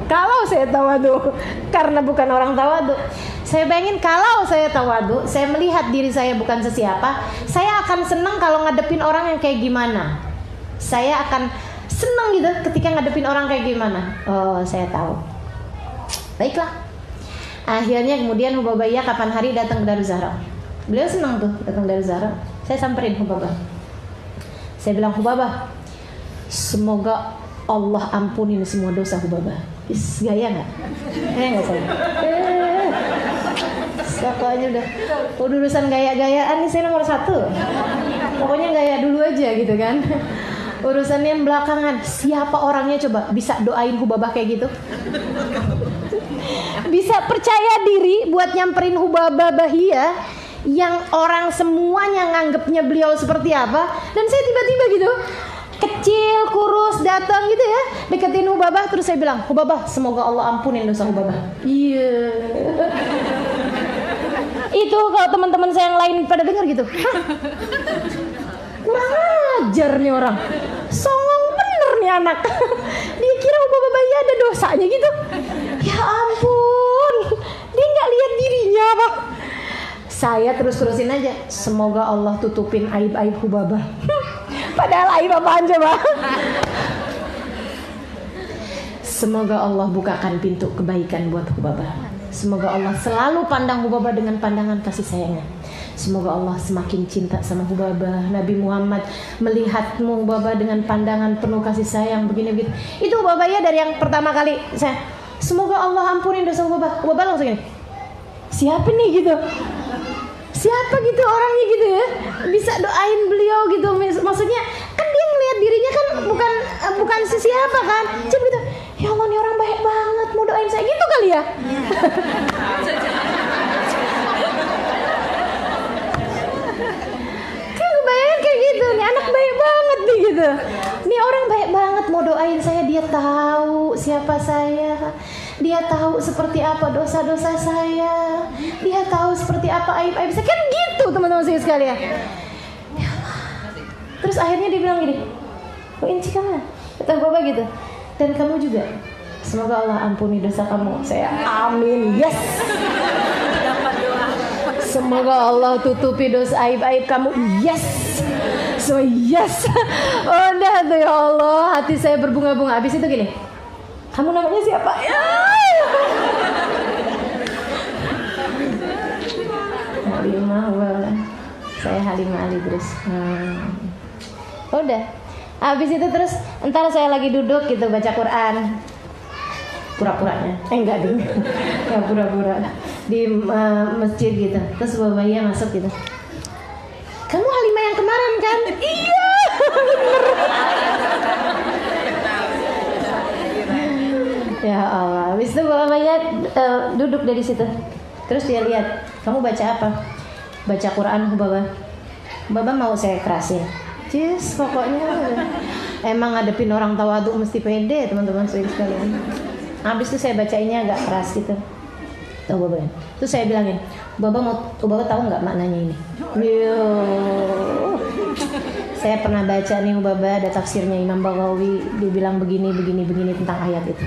karena bukan orang tawadhu, saya bayangin kalau saya tawadhu, saya melihat diri saya bukan sesiapa, saya akan senang kalau ngadepin orang yang kayak gimana. Saya akan senang gitu ketika ngadepin orang kayak gimana. Oh, saya tahu. Baiklah. Akhirnya kemudian Hubabah Bahiyah kapan hari datang ke Daruzahra. Beliau senang tuh datang ke Daruzahra. Saya samperin Hubabah. Saya bilang, Hubabah, semoga Allah ampunin semua dosa Hubabah. Gaya nggak? Gaya nggak saya? Pokoknya udah urusan gaya-gayaan nih saya nomor 1. Pokoknya gaya dulu aja gitu kan. Urusannya yang belakangan. Siapa orangnya coba bisa doain Hubabah kayak gitu? Bisa percaya diri buat nyamperin Hubabah Bahiyah yang orang semuanya nganggepnya beliau seperti apa, dan saya tiba-tiba gitu kecil, kurus, datang gitu ya, deketin Hubabah, terus saya bilang, Hubabah, semoga Allah ampunin dosa Hubabah. Iya. Itu kalau teman-teman saya yang lain pada dengar gitu, kurang ajar nih orang, songong bener nih anak. Dia kira Hubabah Bahiyah ada dosanya gitu. Ya ampun, dia nggak lihat dirinya apa. Saya terus-terusin aja, semoga Allah tutupin aib-aib Hubabah. Padahal aib apaan coba? Semoga Allah bukakan pintu kebaikan buat Hubabah. Semoga Allah selalu pandang Hubabah dengan pandangan kasih sayangnya. Semoga Allah semakin cinta sama Hubabah. Nabi Muhammad melihatmu Hubabah dengan pandangan penuh kasih sayang begini gitu. Itu Hubabah ya dari yang pertama kali saya. Semoga Allah ampunin dosa Hubabah. Hubabah langsung gini. Siapa nih gitu? Siapa gitu orangnya gitu ya? Bisa doain beliau gitu. Maksudnya kan dia ngelihat dirinya kan bukan siapa kan? Coba gitu. Ya Allah nih orang baik banget mau doain saya gitu kali ya. Kan bayangin kayak gitu nih anak baik banget nih gitu. Nih orang baik banget mau doain saya, dia tahu siapa saya. Dia tahu seperti apa dosa-dosa saya. Dia tahu seperti apa aib-aib saya. Kan gitu teman-teman saya sekalian. Ya Allah. Terus akhirnya dia bilang gini, "Oh Inci kamu?" Kata Bapak gitu. Dan kamu juga. Semoga Allah ampuni dosa kamu. Saya amin. Yes. Semoga Allah tutupi dosa aib-aib kamu. Yes. So yes. Udah tuh ya Allah, hati saya berbunga-bunga. Habis itu gini. Kamu namanya siapa? Ya. Halimah, saya Halimah Ali terus. Udah. Habis itu terus entar saya lagi duduk gitu baca Quran. Pura-puranya. Enggak ding. Ya pura-pura di masjid gitu. Terus babanya masuk gitu. Kamu Halimah yang kemarin kan? Iya. Bener. Ya Allah. Habis itu babanya duduk dari situ. Terus dia lihat, "Kamu baca apa?" "Baca Quran, Baba." "Baba mau saya kerasin." Yes, pokoknya emang ngadepin orang tawadhu mesti pede teman-teman sekalian. Habis itu saya bacainnya agak keras gitu. Tahu Baba? Terus saya bilangin, Baba tahu nggak maknanya ini? Yo. Saya pernah baca nih Baba, ada tafsirnya Imam Baghawi, dia bilang begini tentang ayat itu.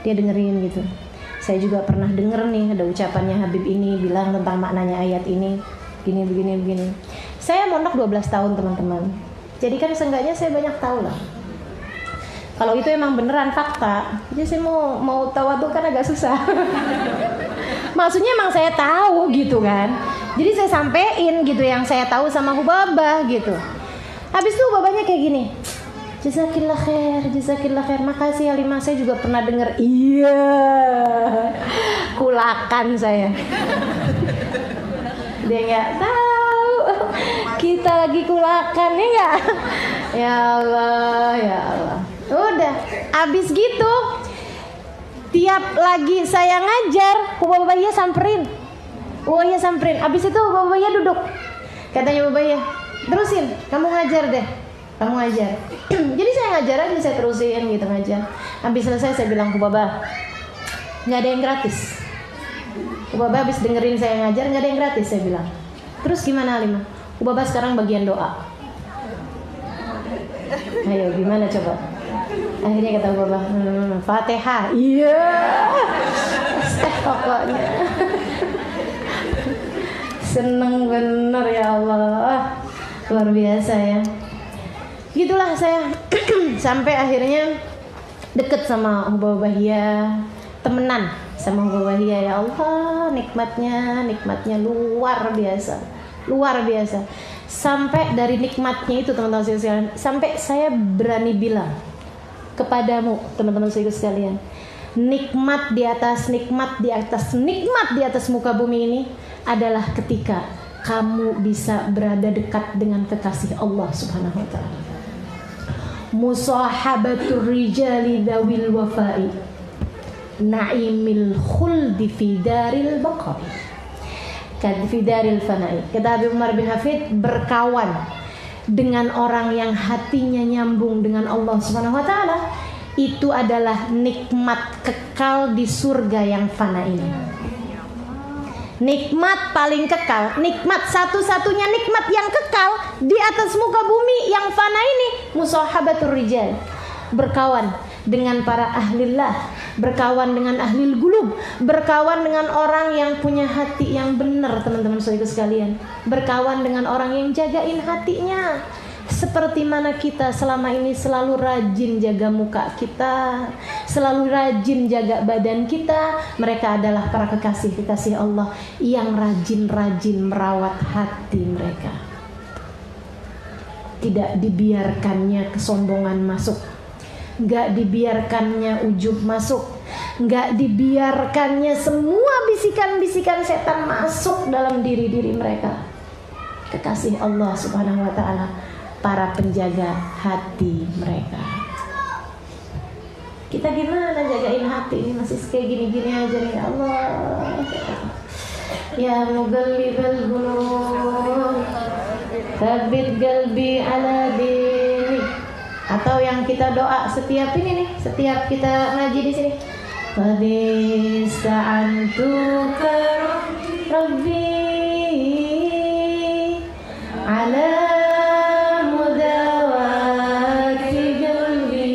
Dia dengerin gitu. Saya juga pernah denger nih ada ucapannya Habib ini bilang tentang maknanya ayat ini begini. Saya mondok 12 tahun teman-teman. Jadi kan seenggaknya saya banyak tahu lah. Kalau itu emang beneran fakta, jadi saya mau tawadhu kan agak susah. Maksudnya emang saya tahu gitu kan. Jadi saya sampein gitu yang saya tahu sama Hubabah gitu. Habis itu babanya kayak gini. Jazakillah khair. Makasih Halimah, saya juga pernah denger. Iya. Kulakan saya. Dia nggak tahu. Kita lagi kulakan ya nggak? Ya Allah. Udah. Abis gitu. Tiap lagi saya ngajar, Babaya samperin. Abis itu Babaya duduk. Katanya Babaya, terusin. Kamu ngajar deh. Jadi saya ngajar aja, saya terusin gitu ngajar. Habis selesai saya bilang ke Baba, nggak ada yang gratis. Baba habis dengerin saya ngajar, nggak ada yang gratis saya bilang. Terus gimana Halimah? Baba sekarang bagian doa. Ayo gimana coba? Akhirnya kata Baba, Fatihah. Iya. Pokoknya. Seneng bener ya Allah. Luar biasa ya. Gitulah saya sampai akhirnya deket sama Hubabahia, temenan sama Hubabahia. Ya Allah, nikmatnya luar biasa. Sampai dari nikmatnya itu teman-teman sekalian, sampai saya berani bilang kepadamu teman-teman sekalian, nikmat di atas nikmat di atas muka bumi ini adalah ketika kamu bisa berada dekat dengan kekasih Allah Subhanahu wa taala. Musahabatur rijali dzawil wafai naimil khuldi fi daril baqai kad fi daril fanai. Kata Habib Umar bin Hafid, berkawan dengan orang yang hatinya nyambung dengan Allah Subhanahu wa taala itu adalah nikmat kekal di surga yang fana ini. Nikmat paling kekal, nikmat satu-satunya nikmat yang kekal di atas muka bumi yang fana ini, musahabatur rijal, berkawan dengan para ahlillah, berkawan dengan ahlil gulub, berkawan dengan orang yang punya hati yang benar teman-teman saudara sekalian, berkawan dengan orang yang jagain hatinya. seperti mana kita selama ini selalu rajin jaga muka kita, selalu rajin jaga badan kita, mereka adalah para kekasih-kekasih Allah yang rajin-rajin merawat hati mereka. Tidak dibiarkannya kesombongan masuk, gak dibiarkannya ujub masuk, gak dibiarkannya semua bisikan-bisikan setan masuk dalam diri-diri mereka. Kekasih Allah Subhanahu wa ta'ala, para penjaga hati mereka. Kita gimana jagain hati ini? Masih kayak gini-gini aja nih. Allah ya mughallibal qulub tsabbit qalbi ala dinik. Atau yang kita doa setiap ini nih, setiap kita ngaji di sini, qad ista'antuka rabbi ala mudawati qalbi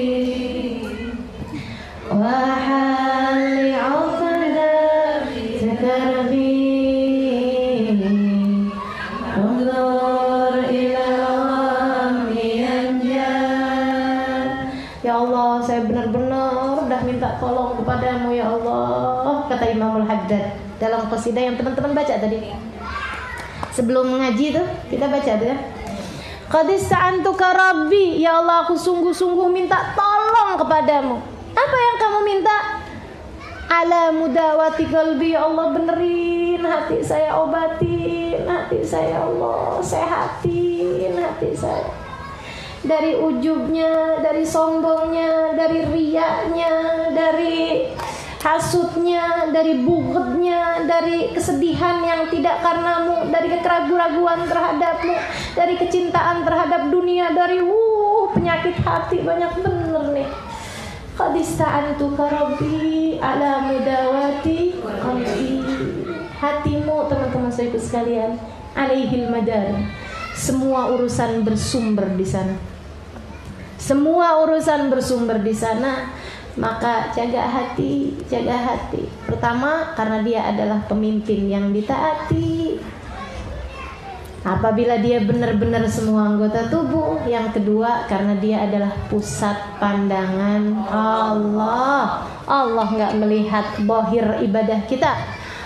wa hali 'uqda takarbi unzur ila ya Allah, saya benar-benar udah minta tolong kepadamu ya Allah, kata Imamul Haddad dalam qasidah yang teman-teman baca tadi. Sebelum mengaji tuh kita baca tuh ya. Qad ista'antuka rabbi, ya Allah aku sungguh-sungguh minta tolong kepadamu. Apa yang kamu minta? Ala mudawati qalbi, ya Allah benerin hati saya, obatin hati saya Allah, sehatin hati saya. Dari ujubnya, dari sombongnya, dari riyanya, dari hasutnya, dari bugednya, dari kesedihan yang tidak karenamu, dari keraguan-raguan terhadapmu, dari kecintaan terhadap dunia, dari penyakit hati banyak bener nih. Qad ista'antuka rabbi ala mudawati qalbi. Hatimu teman-teman saya sekalian, alaihil madar. Semua urusan bersumber di sana. Semua urusan bersumber di sana. Maka jaga hati, jaga hati. Pertama, karena dia adalah pemimpin yang ditaati. Apabila dia benar-benar semua anggota tubuh. Yang kedua, karena dia adalah pusat pandangan Allah. Allah nggak melihat zahir ibadah kita.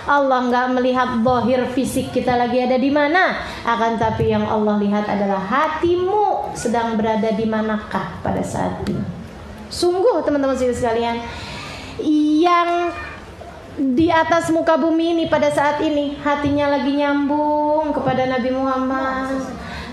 Allah nggak melihat zahir fisik kita lagi ada di mana. Akan tapi yang Allah lihat adalah hatimu sedang berada di manakah pada saat ini. Sungguh teman-teman sekalian, yang di atas muka bumi ini pada saat ini hatinya lagi nyambung kepada Nabi Muhammad,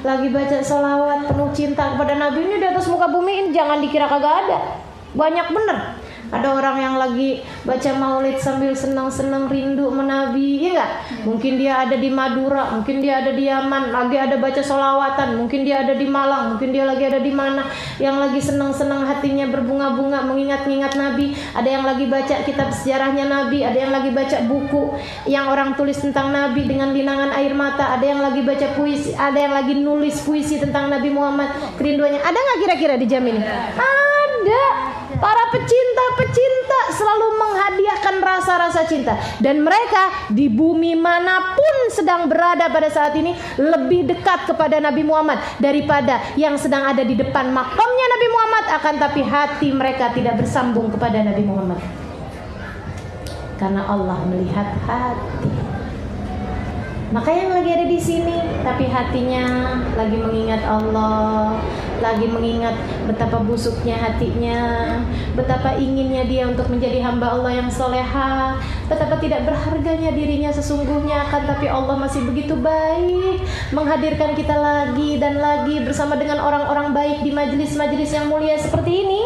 lagi baca sholawat penuh cinta kepada Nabi. Ini di atas muka bumi ini jangan dikira kagak ada, banyak bener. Ada orang yang lagi baca maulid sambil senang-senang rindu menabi, ya enggak? Mungkin dia ada di Madura, mungkin dia ada di Yaman, lagi ada baca sholawatan, mungkin dia ada di Malang, mungkin dia lagi ada di mana, yang lagi senang-senang hatinya berbunga-bunga mengingat-ingat Nabi. Ada yang lagi baca kitab sejarahnya Nabi, ada yang lagi baca buku yang orang tulis tentang Nabi dengan linangan air mata, ada yang lagi baca puisi, ada yang lagi nulis puisi tentang Nabi Muhammad, kerinduannya. Ada nggak kira-kira di jam ini? Ada. Para pecinta selalu menghadiahkan rasa-rasa cinta. Dan mereka di bumi manapun sedang berada pada saat ini lebih dekat kepada Nabi Muhammad daripada yang sedang ada di depan makamnya Nabi Muhammad. Akan tapi hati mereka tidak bersambung kepada Nabi Muhammad, karena Allah melihat hati. Maka yang lagi ada di sini tapi hatinya lagi mengingat Allah, lagi mengingat betapa busuknya hatinya, betapa inginnya dia untuk menjadi hamba Allah yang soleha, betapa tidak berharganya dirinya sesungguhnya. Akan tapi Allah masih begitu baik menghadirkan kita lagi dan lagi bersama dengan orang-orang baik di majelis-majelis yang mulia seperti ini.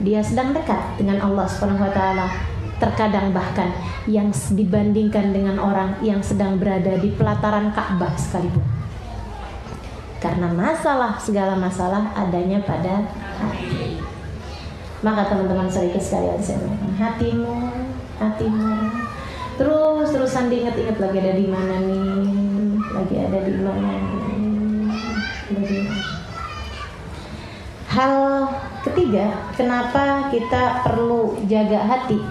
Dia sedang dekat dengan Allah Subhanahu wa ta'ala. Terkadang bahkan yang dibandingkan dengan orang yang sedang berada di pelataran Ka'bah sekalipun. Karena masalah, segala masalah adanya pada hati. Maka teman-teman saudara sekalian, saya hatimu, terus-terusan diingat-ingat lagi ada di mana nih, lagi ada di mana nih. Hal ketiga, kenapa kita perlu jaga hati?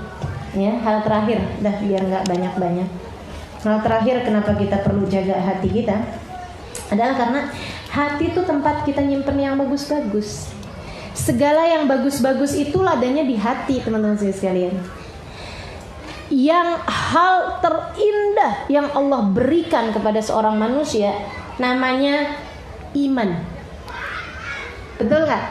Ya, hal terakhir, dah biar nggak banyak-banyak. Hal terakhir kenapa kita perlu jaga hati kita adalah karena Hati itu tempat kita nyimpen yang bagus-bagus. Segala yang bagus-bagus itu ladanya di hati, teman-teman sekalian. Yang hal terindah yang Allah berikan kepada seorang manusia namanya iman. Betul nggak?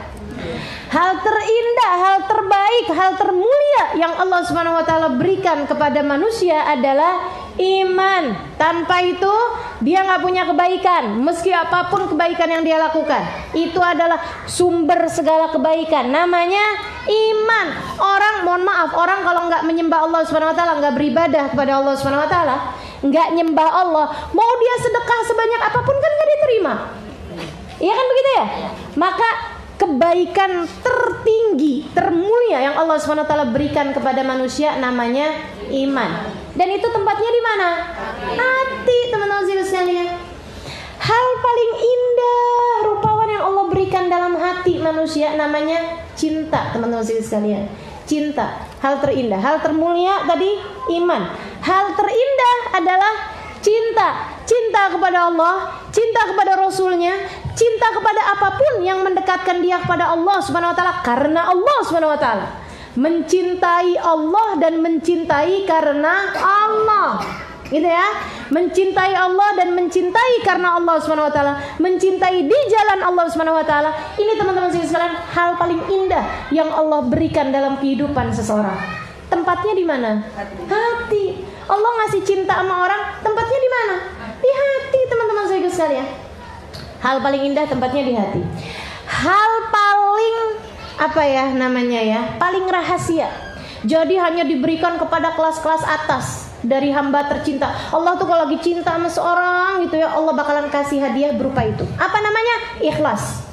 Hal terindah, hal terbaik, hal termulia yang Allah Subhanahu wa taala berikan kepada manusia adalah iman. Tanpa itu dia nggak punya kebaikan. Meski apapun kebaikan yang dia lakukan, itu adalah sumber segala kebaikan. Namanya iman. Orang, mohon maaf, orang kalau nggak menyembah Allah Subhanahu wa taala, nggak beribadah kepada Allah Subhanahu wa taala, nggak nyembah Allah, mau dia sedekah sebanyak apapun kan nggak diterima. Iya kan begitu ya? Maka kebaikan tertinggi, termulia yang Allah Subhanahu wa taala berikan kepada manusia namanya iman. Dan itu tempatnya di mana? Hati, teman-teman sekalian. Hal paling indah rupawan yang Allah berikan dalam hati manusia namanya cinta, teman-teman sekalian. Cinta, hal terindah, hal termulia tadi iman. Hal terindah adalah cinta. Cinta kepada Allah, cinta kepada Rasulnya, cinta kepada apapun yang mendekatkan dia kepada Allah Subhanahu wa taala karena Allah Subhanahu wa taala. Mencintai Allah dan mencintai karena Allah. Gitu ya. Mencintai Allah dan mencintai karena Allah Subhanahu wa taala, mencintai di jalan Allah Subhanahu wa taala. Ini teman-teman sekalian hal paling indah yang Allah berikan dalam kehidupan seseorang. Tempatnya di mana? Hati. Allah ngasih cinta sama orang, tempatnya di mana? Di hati, teman-teman sekalian. Hal paling indah tempatnya di hati. Hal paling paling rahasia. Jadi hanya diberikan kepada kelas-kelas atas dari hamba tercinta. Allah tuh kalau lagi cinta sama seorang gitu ya, Allah bakalan kasih hadiah berupa itu. Apa namanya? Ikhlas.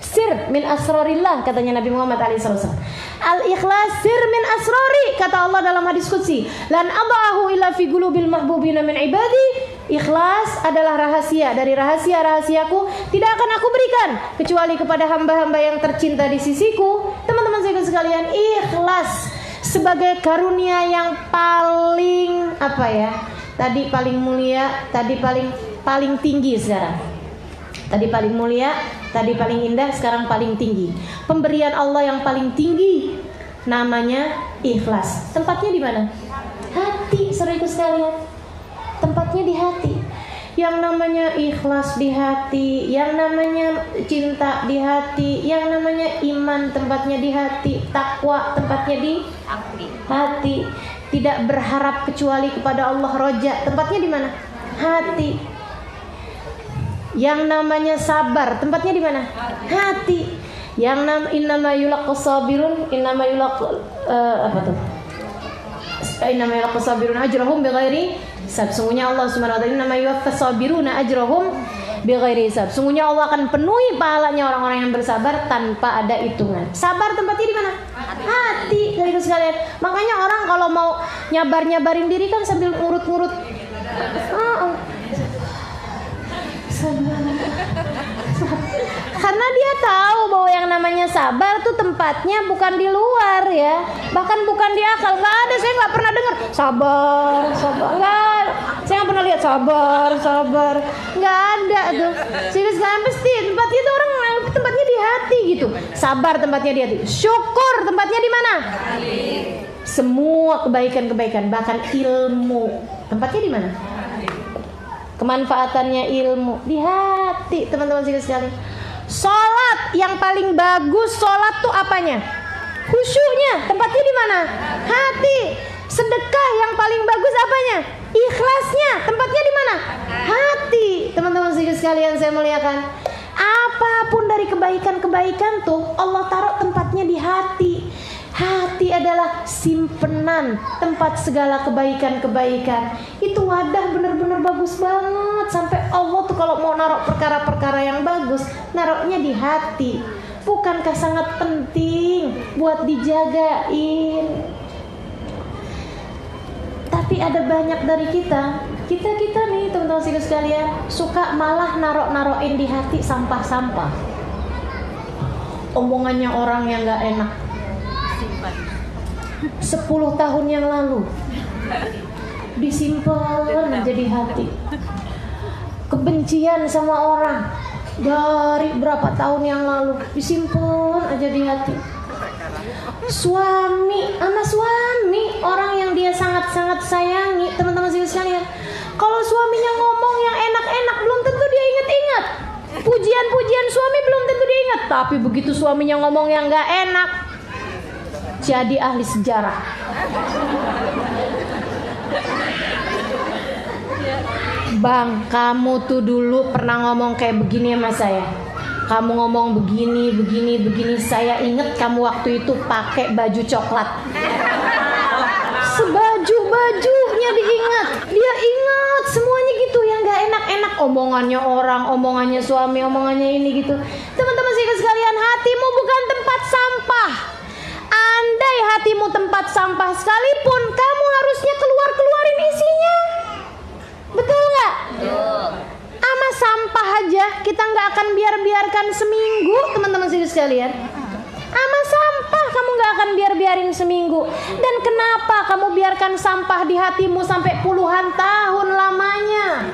Sir min asrarillah, katanya Nabi Muhammad SAW. Al-ikhlas sir min asrari, kata Allah dalam hadis qudsi. Lan adahu illa fi qulubil mahbubina min ibadi. Ikhlas adalah rahasia dari rahasia-rahasiaku, tidak akan aku berikan kecuali kepada hamba-hamba yang tercinta di sisiku. Teman-teman sekalian, ikhlas sebagai karunia yang paling tadi paling mulia, tadi paling tinggi sekarang. Tadi paling mulia, tadi paling indah, sekarang paling tinggi. Pemberian Allah yang paling tinggi namanya ikhlas. Tempatnya di mana? Hati, saudaraku sekalian. Tempatnya di hati. Yang namanya ikhlas di hati, yang namanya cinta di hati, yang namanya iman tempatnya di hati, takwa tempatnya di hati. Tidak berharap kecuali kepada Allah, roja tempatnya di mana? Hati. Yang namanya sabar tempatnya di mana? Hati. Yang innama yulaqas sabirun, innama yulaqas sabirun ajrahum bighairi hisab. Sungguhnya Allah Subhanahu wa taala innama yuwaffas sabiruna ajrahum bighairi hisab. Sungguhnya Allah akan penuhi pahalanya orang-orang yang bersabar tanpa ada hitungan. Sabar tempatnya di mana? Hati, dari itu sekalian. Makanya orang kalau mau nyabarin diri kan sambil ngurut-ngurut. Karena dia tahu bahwa yang namanya sabar tuh tempatnya bukan di luar ya, bahkan bukan di akal. Nggak ada, saya nggak pernah dengar sabar, nggak. Saya nggak pernah lihat sabar, nggak ada tuh. Jadi sekarang pasti tempatnya itu orang tempatnya di hati gitu. Sabar tempatnya di hati, syukur tempatnya di mana? Semua kebaikan, bahkan ilmu tempatnya di mana? Kemanfaatannya ilmu di hati, teman-teman sekalian. Salat yang paling bagus, salat tuh apanya? Khusyuknya, tempatnya di mana? Hati. Sedekah yang paling bagus apanya? Ikhlasnya, tempatnya di mana? Hati. Teman-teman sekalian saya muliakan. Apapun dari kebaikan-kebaikan tuh Allah taruh tempatnya di hati. Hati adalah simpenan tempat segala kebaikan-kebaikan. Itu wadah benar-benar bagus banget. Sampai Allah tuh kalau mau naruh perkara-perkara yang bagus, naruhnya di hati. Bukankah sangat penting buat dijagain? Tapi ada banyak dari kita nih teman-teman sekalian, suka malah naruhin di hati sampah-sampah. Omongannya orang yang gak enak 10 tahun yang lalu disimpan jadi hati. Kebencian sama orang dari berapa tahun yang lalu, disimpan aja di hati. Suami, sama suami, orang yang dia sangat-sangat sayangi, teman-teman sekalian. Kalau suaminya ngomong yang enak-enak, belum tentu dia ingat-ingat. Pujian-pujian suami belum tentu dia ingat. Tapi begitu suaminya ngomong yang gak enak, jadi ahli sejarah. Bang, kamu tuh dulu pernah ngomong kayak begini sama saya. Kamu ngomong begini. Saya ingat kamu waktu itu pakai baju coklat. Sebaju-bajunya diingat. Dia ingat semuanya gitu, yang gak enak-enak. Omongannya orang, omongannya suami, omongannya ini gitu. Teman-teman sekalian, hatimu bukan tempat sampah. Andai hatimu tempat sampah sekalipun, kamu harusnya keluarin isinya. Betul gak? Ama sampah aja kita gak akan biarkan seminggu, teman-teman sekalian. Ama sampah kamu gak akan biarin seminggu. Dan kenapa kamu biarkan sampah di hatimu sampai puluhan tahun lamanya?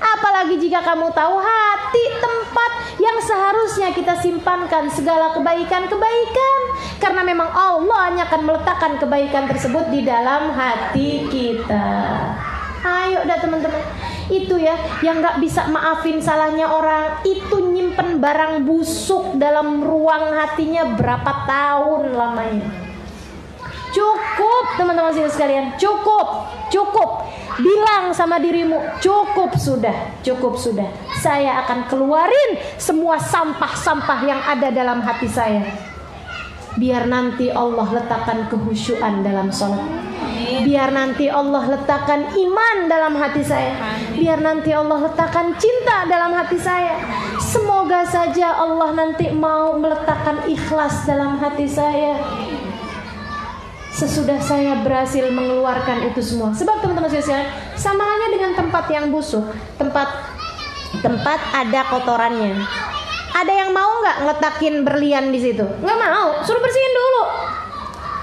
Apalagi jika kamu tahu hati tempat yang seharusnya kita simpankan segala kebaikan-kebaikan. Karena memang Allah hanya akan meletakkan kebaikan tersebut di dalam hati kita. Ayo dah teman-teman. Itu ya, yang gak bisa maafin salahnya orang, itu nyimpen barang busuk dalam ruang hatinya berapa tahun lamanya. Cukup teman-teman sekalian, cukup. Bilang sama dirimu, cukup sudah. Saya akan keluarin semua sampah-sampah yang ada dalam hati saya. Biar nanti Allah letakkan kehusyuan dalam sholat. Biar nanti Allah letakkan iman dalam hati saya. Biar nanti Allah letakkan cinta dalam hati saya. Semoga saja Allah nanti mau meletakkan ikhlas dalam hati saya sesudah saya berhasil mengeluarkan itu semua. Sebab teman-teman sekalian, sama halnya dengan tempat yang busuk, tempat ada kotorannya. Ada yang mau nggak ngeletakin berlian di situ? Nggak mau, suruh bersihin dulu.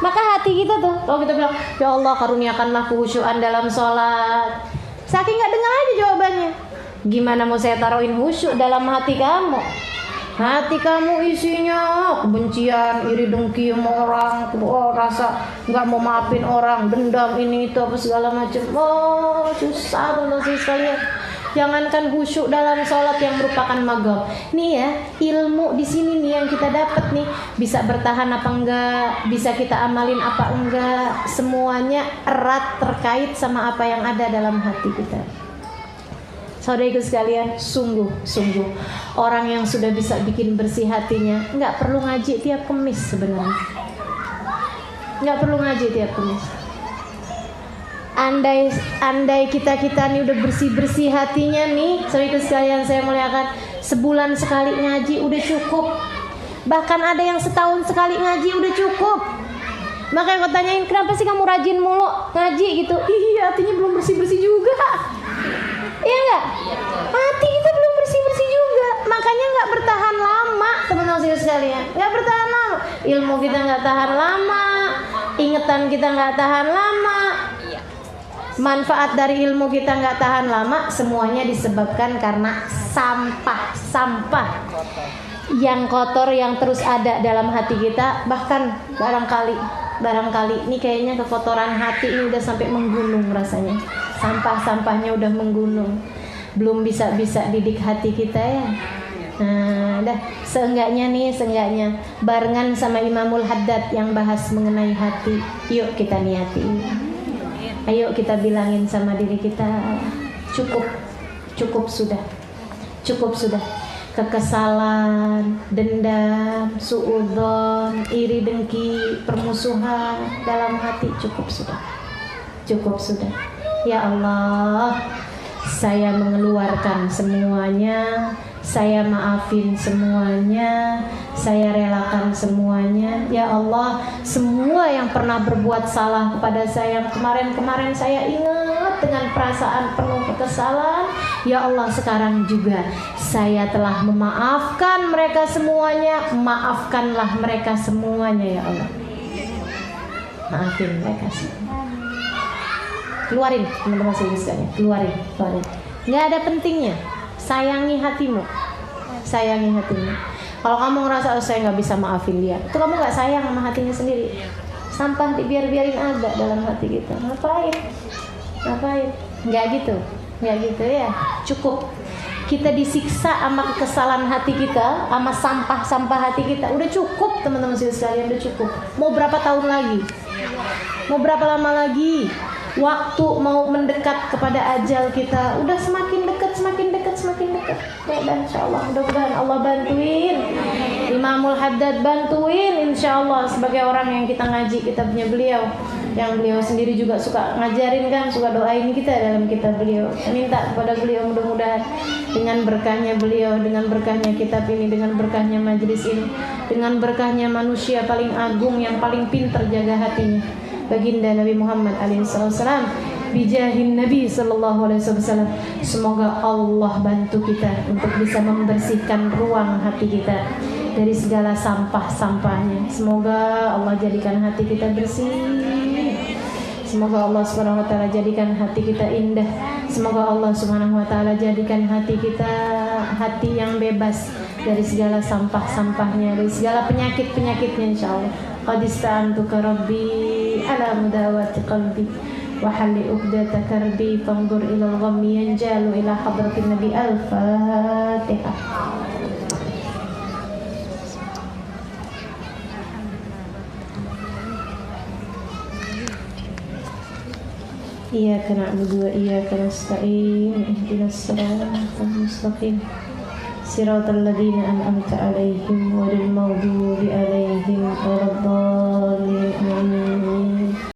Maka hati kita tuh, kalau kita bilang, ya Allah karuniakanlah kehusyuan dalam sholat, saking nggak dengar aja jawabannya. Gimana mau saya taruhin khusyuk dalam hati kamu? Hati kamu isinya kebencian, iri dengki sama orang, rasa nggak mau maafin orang, dendam ini itu apa segala macam. Oh susah teman-teman sekalian. Jangankan khusyuk dalam sholat yang merupakan maghrib. Nih ya, ilmu di sini nih yang kita dapat nih, bisa bertahan apa enggak, bisa kita amalin apa enggak, semuanya erat terkait sama apa yang ada dalam hati kita. Saudaraku sekalian, sungguh orang yang sudah bisa bikin bersih hatinya nggak perlu ngaji tiap Kamis sebenarnya. Nggak perlu ngaji tiap Kamis. Andai kita nih udah bersih hatinya nih, saudaraku sekalian saya muliakan, sebulan sekali ngaji udah cukup. Bahkan ada yang setahun sekali ngaji udah cukup. Makanya kau tanyain, kenapa sih kamu rajin mulu ngaji gitu? Iya, hatinya belum bersih juga. Iya enggak? Hati kita belum bersih juga. Makanya enggak bertahan lama, teman-teman sekalian. Enggak bertahan lama. Ilmu kita enggak tahan lama. Ingatan kita enggak tahan lama. Manfaat dari ilmu kita enggak tahan lama. Semuanya disebabkan karena sampah yang kotor yang terus ada dalam hati kita. Bahkan barangkali ini kayaknya kekotoran hati ini udah sampai menggunung rasanya. Sampah-sampahnya udah menggunung, belum bisa didik hati kita ya. Nah, seenggaknya barengan sama Imamul Haddad yang bahas mengenai hati. Yuk kita niati. Ayo kita bilangin sama diri kita, cukup sudah. Kekesalan, dendam, suudzon, iri dengki, permusuhan dalam hati cukup sudah. Ya Allah, saya mengeluarkan semuanya, saya maafin semuanya, saya relakan semuanya. Ya Allah, semua yang pernah berbuat salah kepada saya, kemarin saya ingat dengan perasaan penuh kekesalan. Ya Allah, sekarang juga saya telah memaafkan mereka semuanya. Maafkanlah mereka semuanya ya Allah. Maafin mereka semua. Keluarin teman-teman sekalian, keluarin. Nggak ada pentingnya. Sayangi hatimu. sayangi hatinya. Kalau kamu ngerasa saya nggak bisa maafin dia, itu kamu nggak sayang sama hatinya sendiri. Sampah biarin ada dalam hati kita. Ngapain? Nggak gitu ya. Cukup. Kita disiksa sama kesalahan hati kita, sama sampah hati kita. Udah cukup teman-teman sekalian, udah cukup. Mau berapa tahun lagi? Mau berapa lama lagi? Waktu mau mendekat kepada ajal kita udah semakin dekat. Ya, dan insyaallah mudah-mudahan Allah bantuin Imamul Haddad, bantuin insyaallah sebagai orang yang kita ngaji, kita punya beliau, yang beliau sendiri juga suka ngajarin kan, suka doain kita dalam kitab beliau. Minta kepada beliau mudah-mudahan dengan berkahnya beliau, dengan berkahnya kitab ini, dengan berkahnya majelis ini, dengan berkahnya manusia paling agung yang paling pintar jaga hatinya, baginda Nabi Muhammad alaihissalam, bijahin Nabi sallallahu alaihi wasallam. Semoga Allah bantu kita untuk bisa membersihkan ruang hati kita dari segala sampah-sampahnya. Semoga Allah jadikan hati kita bersih. Semoga Allah Subhanahu wa taala jadikan hati kita indah. Semoga Allah Subhanahu wa taala jadikan hati kita hati yang bebas dari segala sampah-sampahnya, dari segala penyakit-penyakitnya insyaallah. Qad ista'antuka rabbi ala mudawati qalbi wa halli uqdata karbi fanzur ila al-ghammi yanjalu ila hadratin nabi. Al-Fatihah. Iyyaka na'budu wa iyyaka nasta'in ihdinas siratal mustaqim siratal ladzina an'amta 'alaihim ghairil maghdubi 'alaihim waladdallin.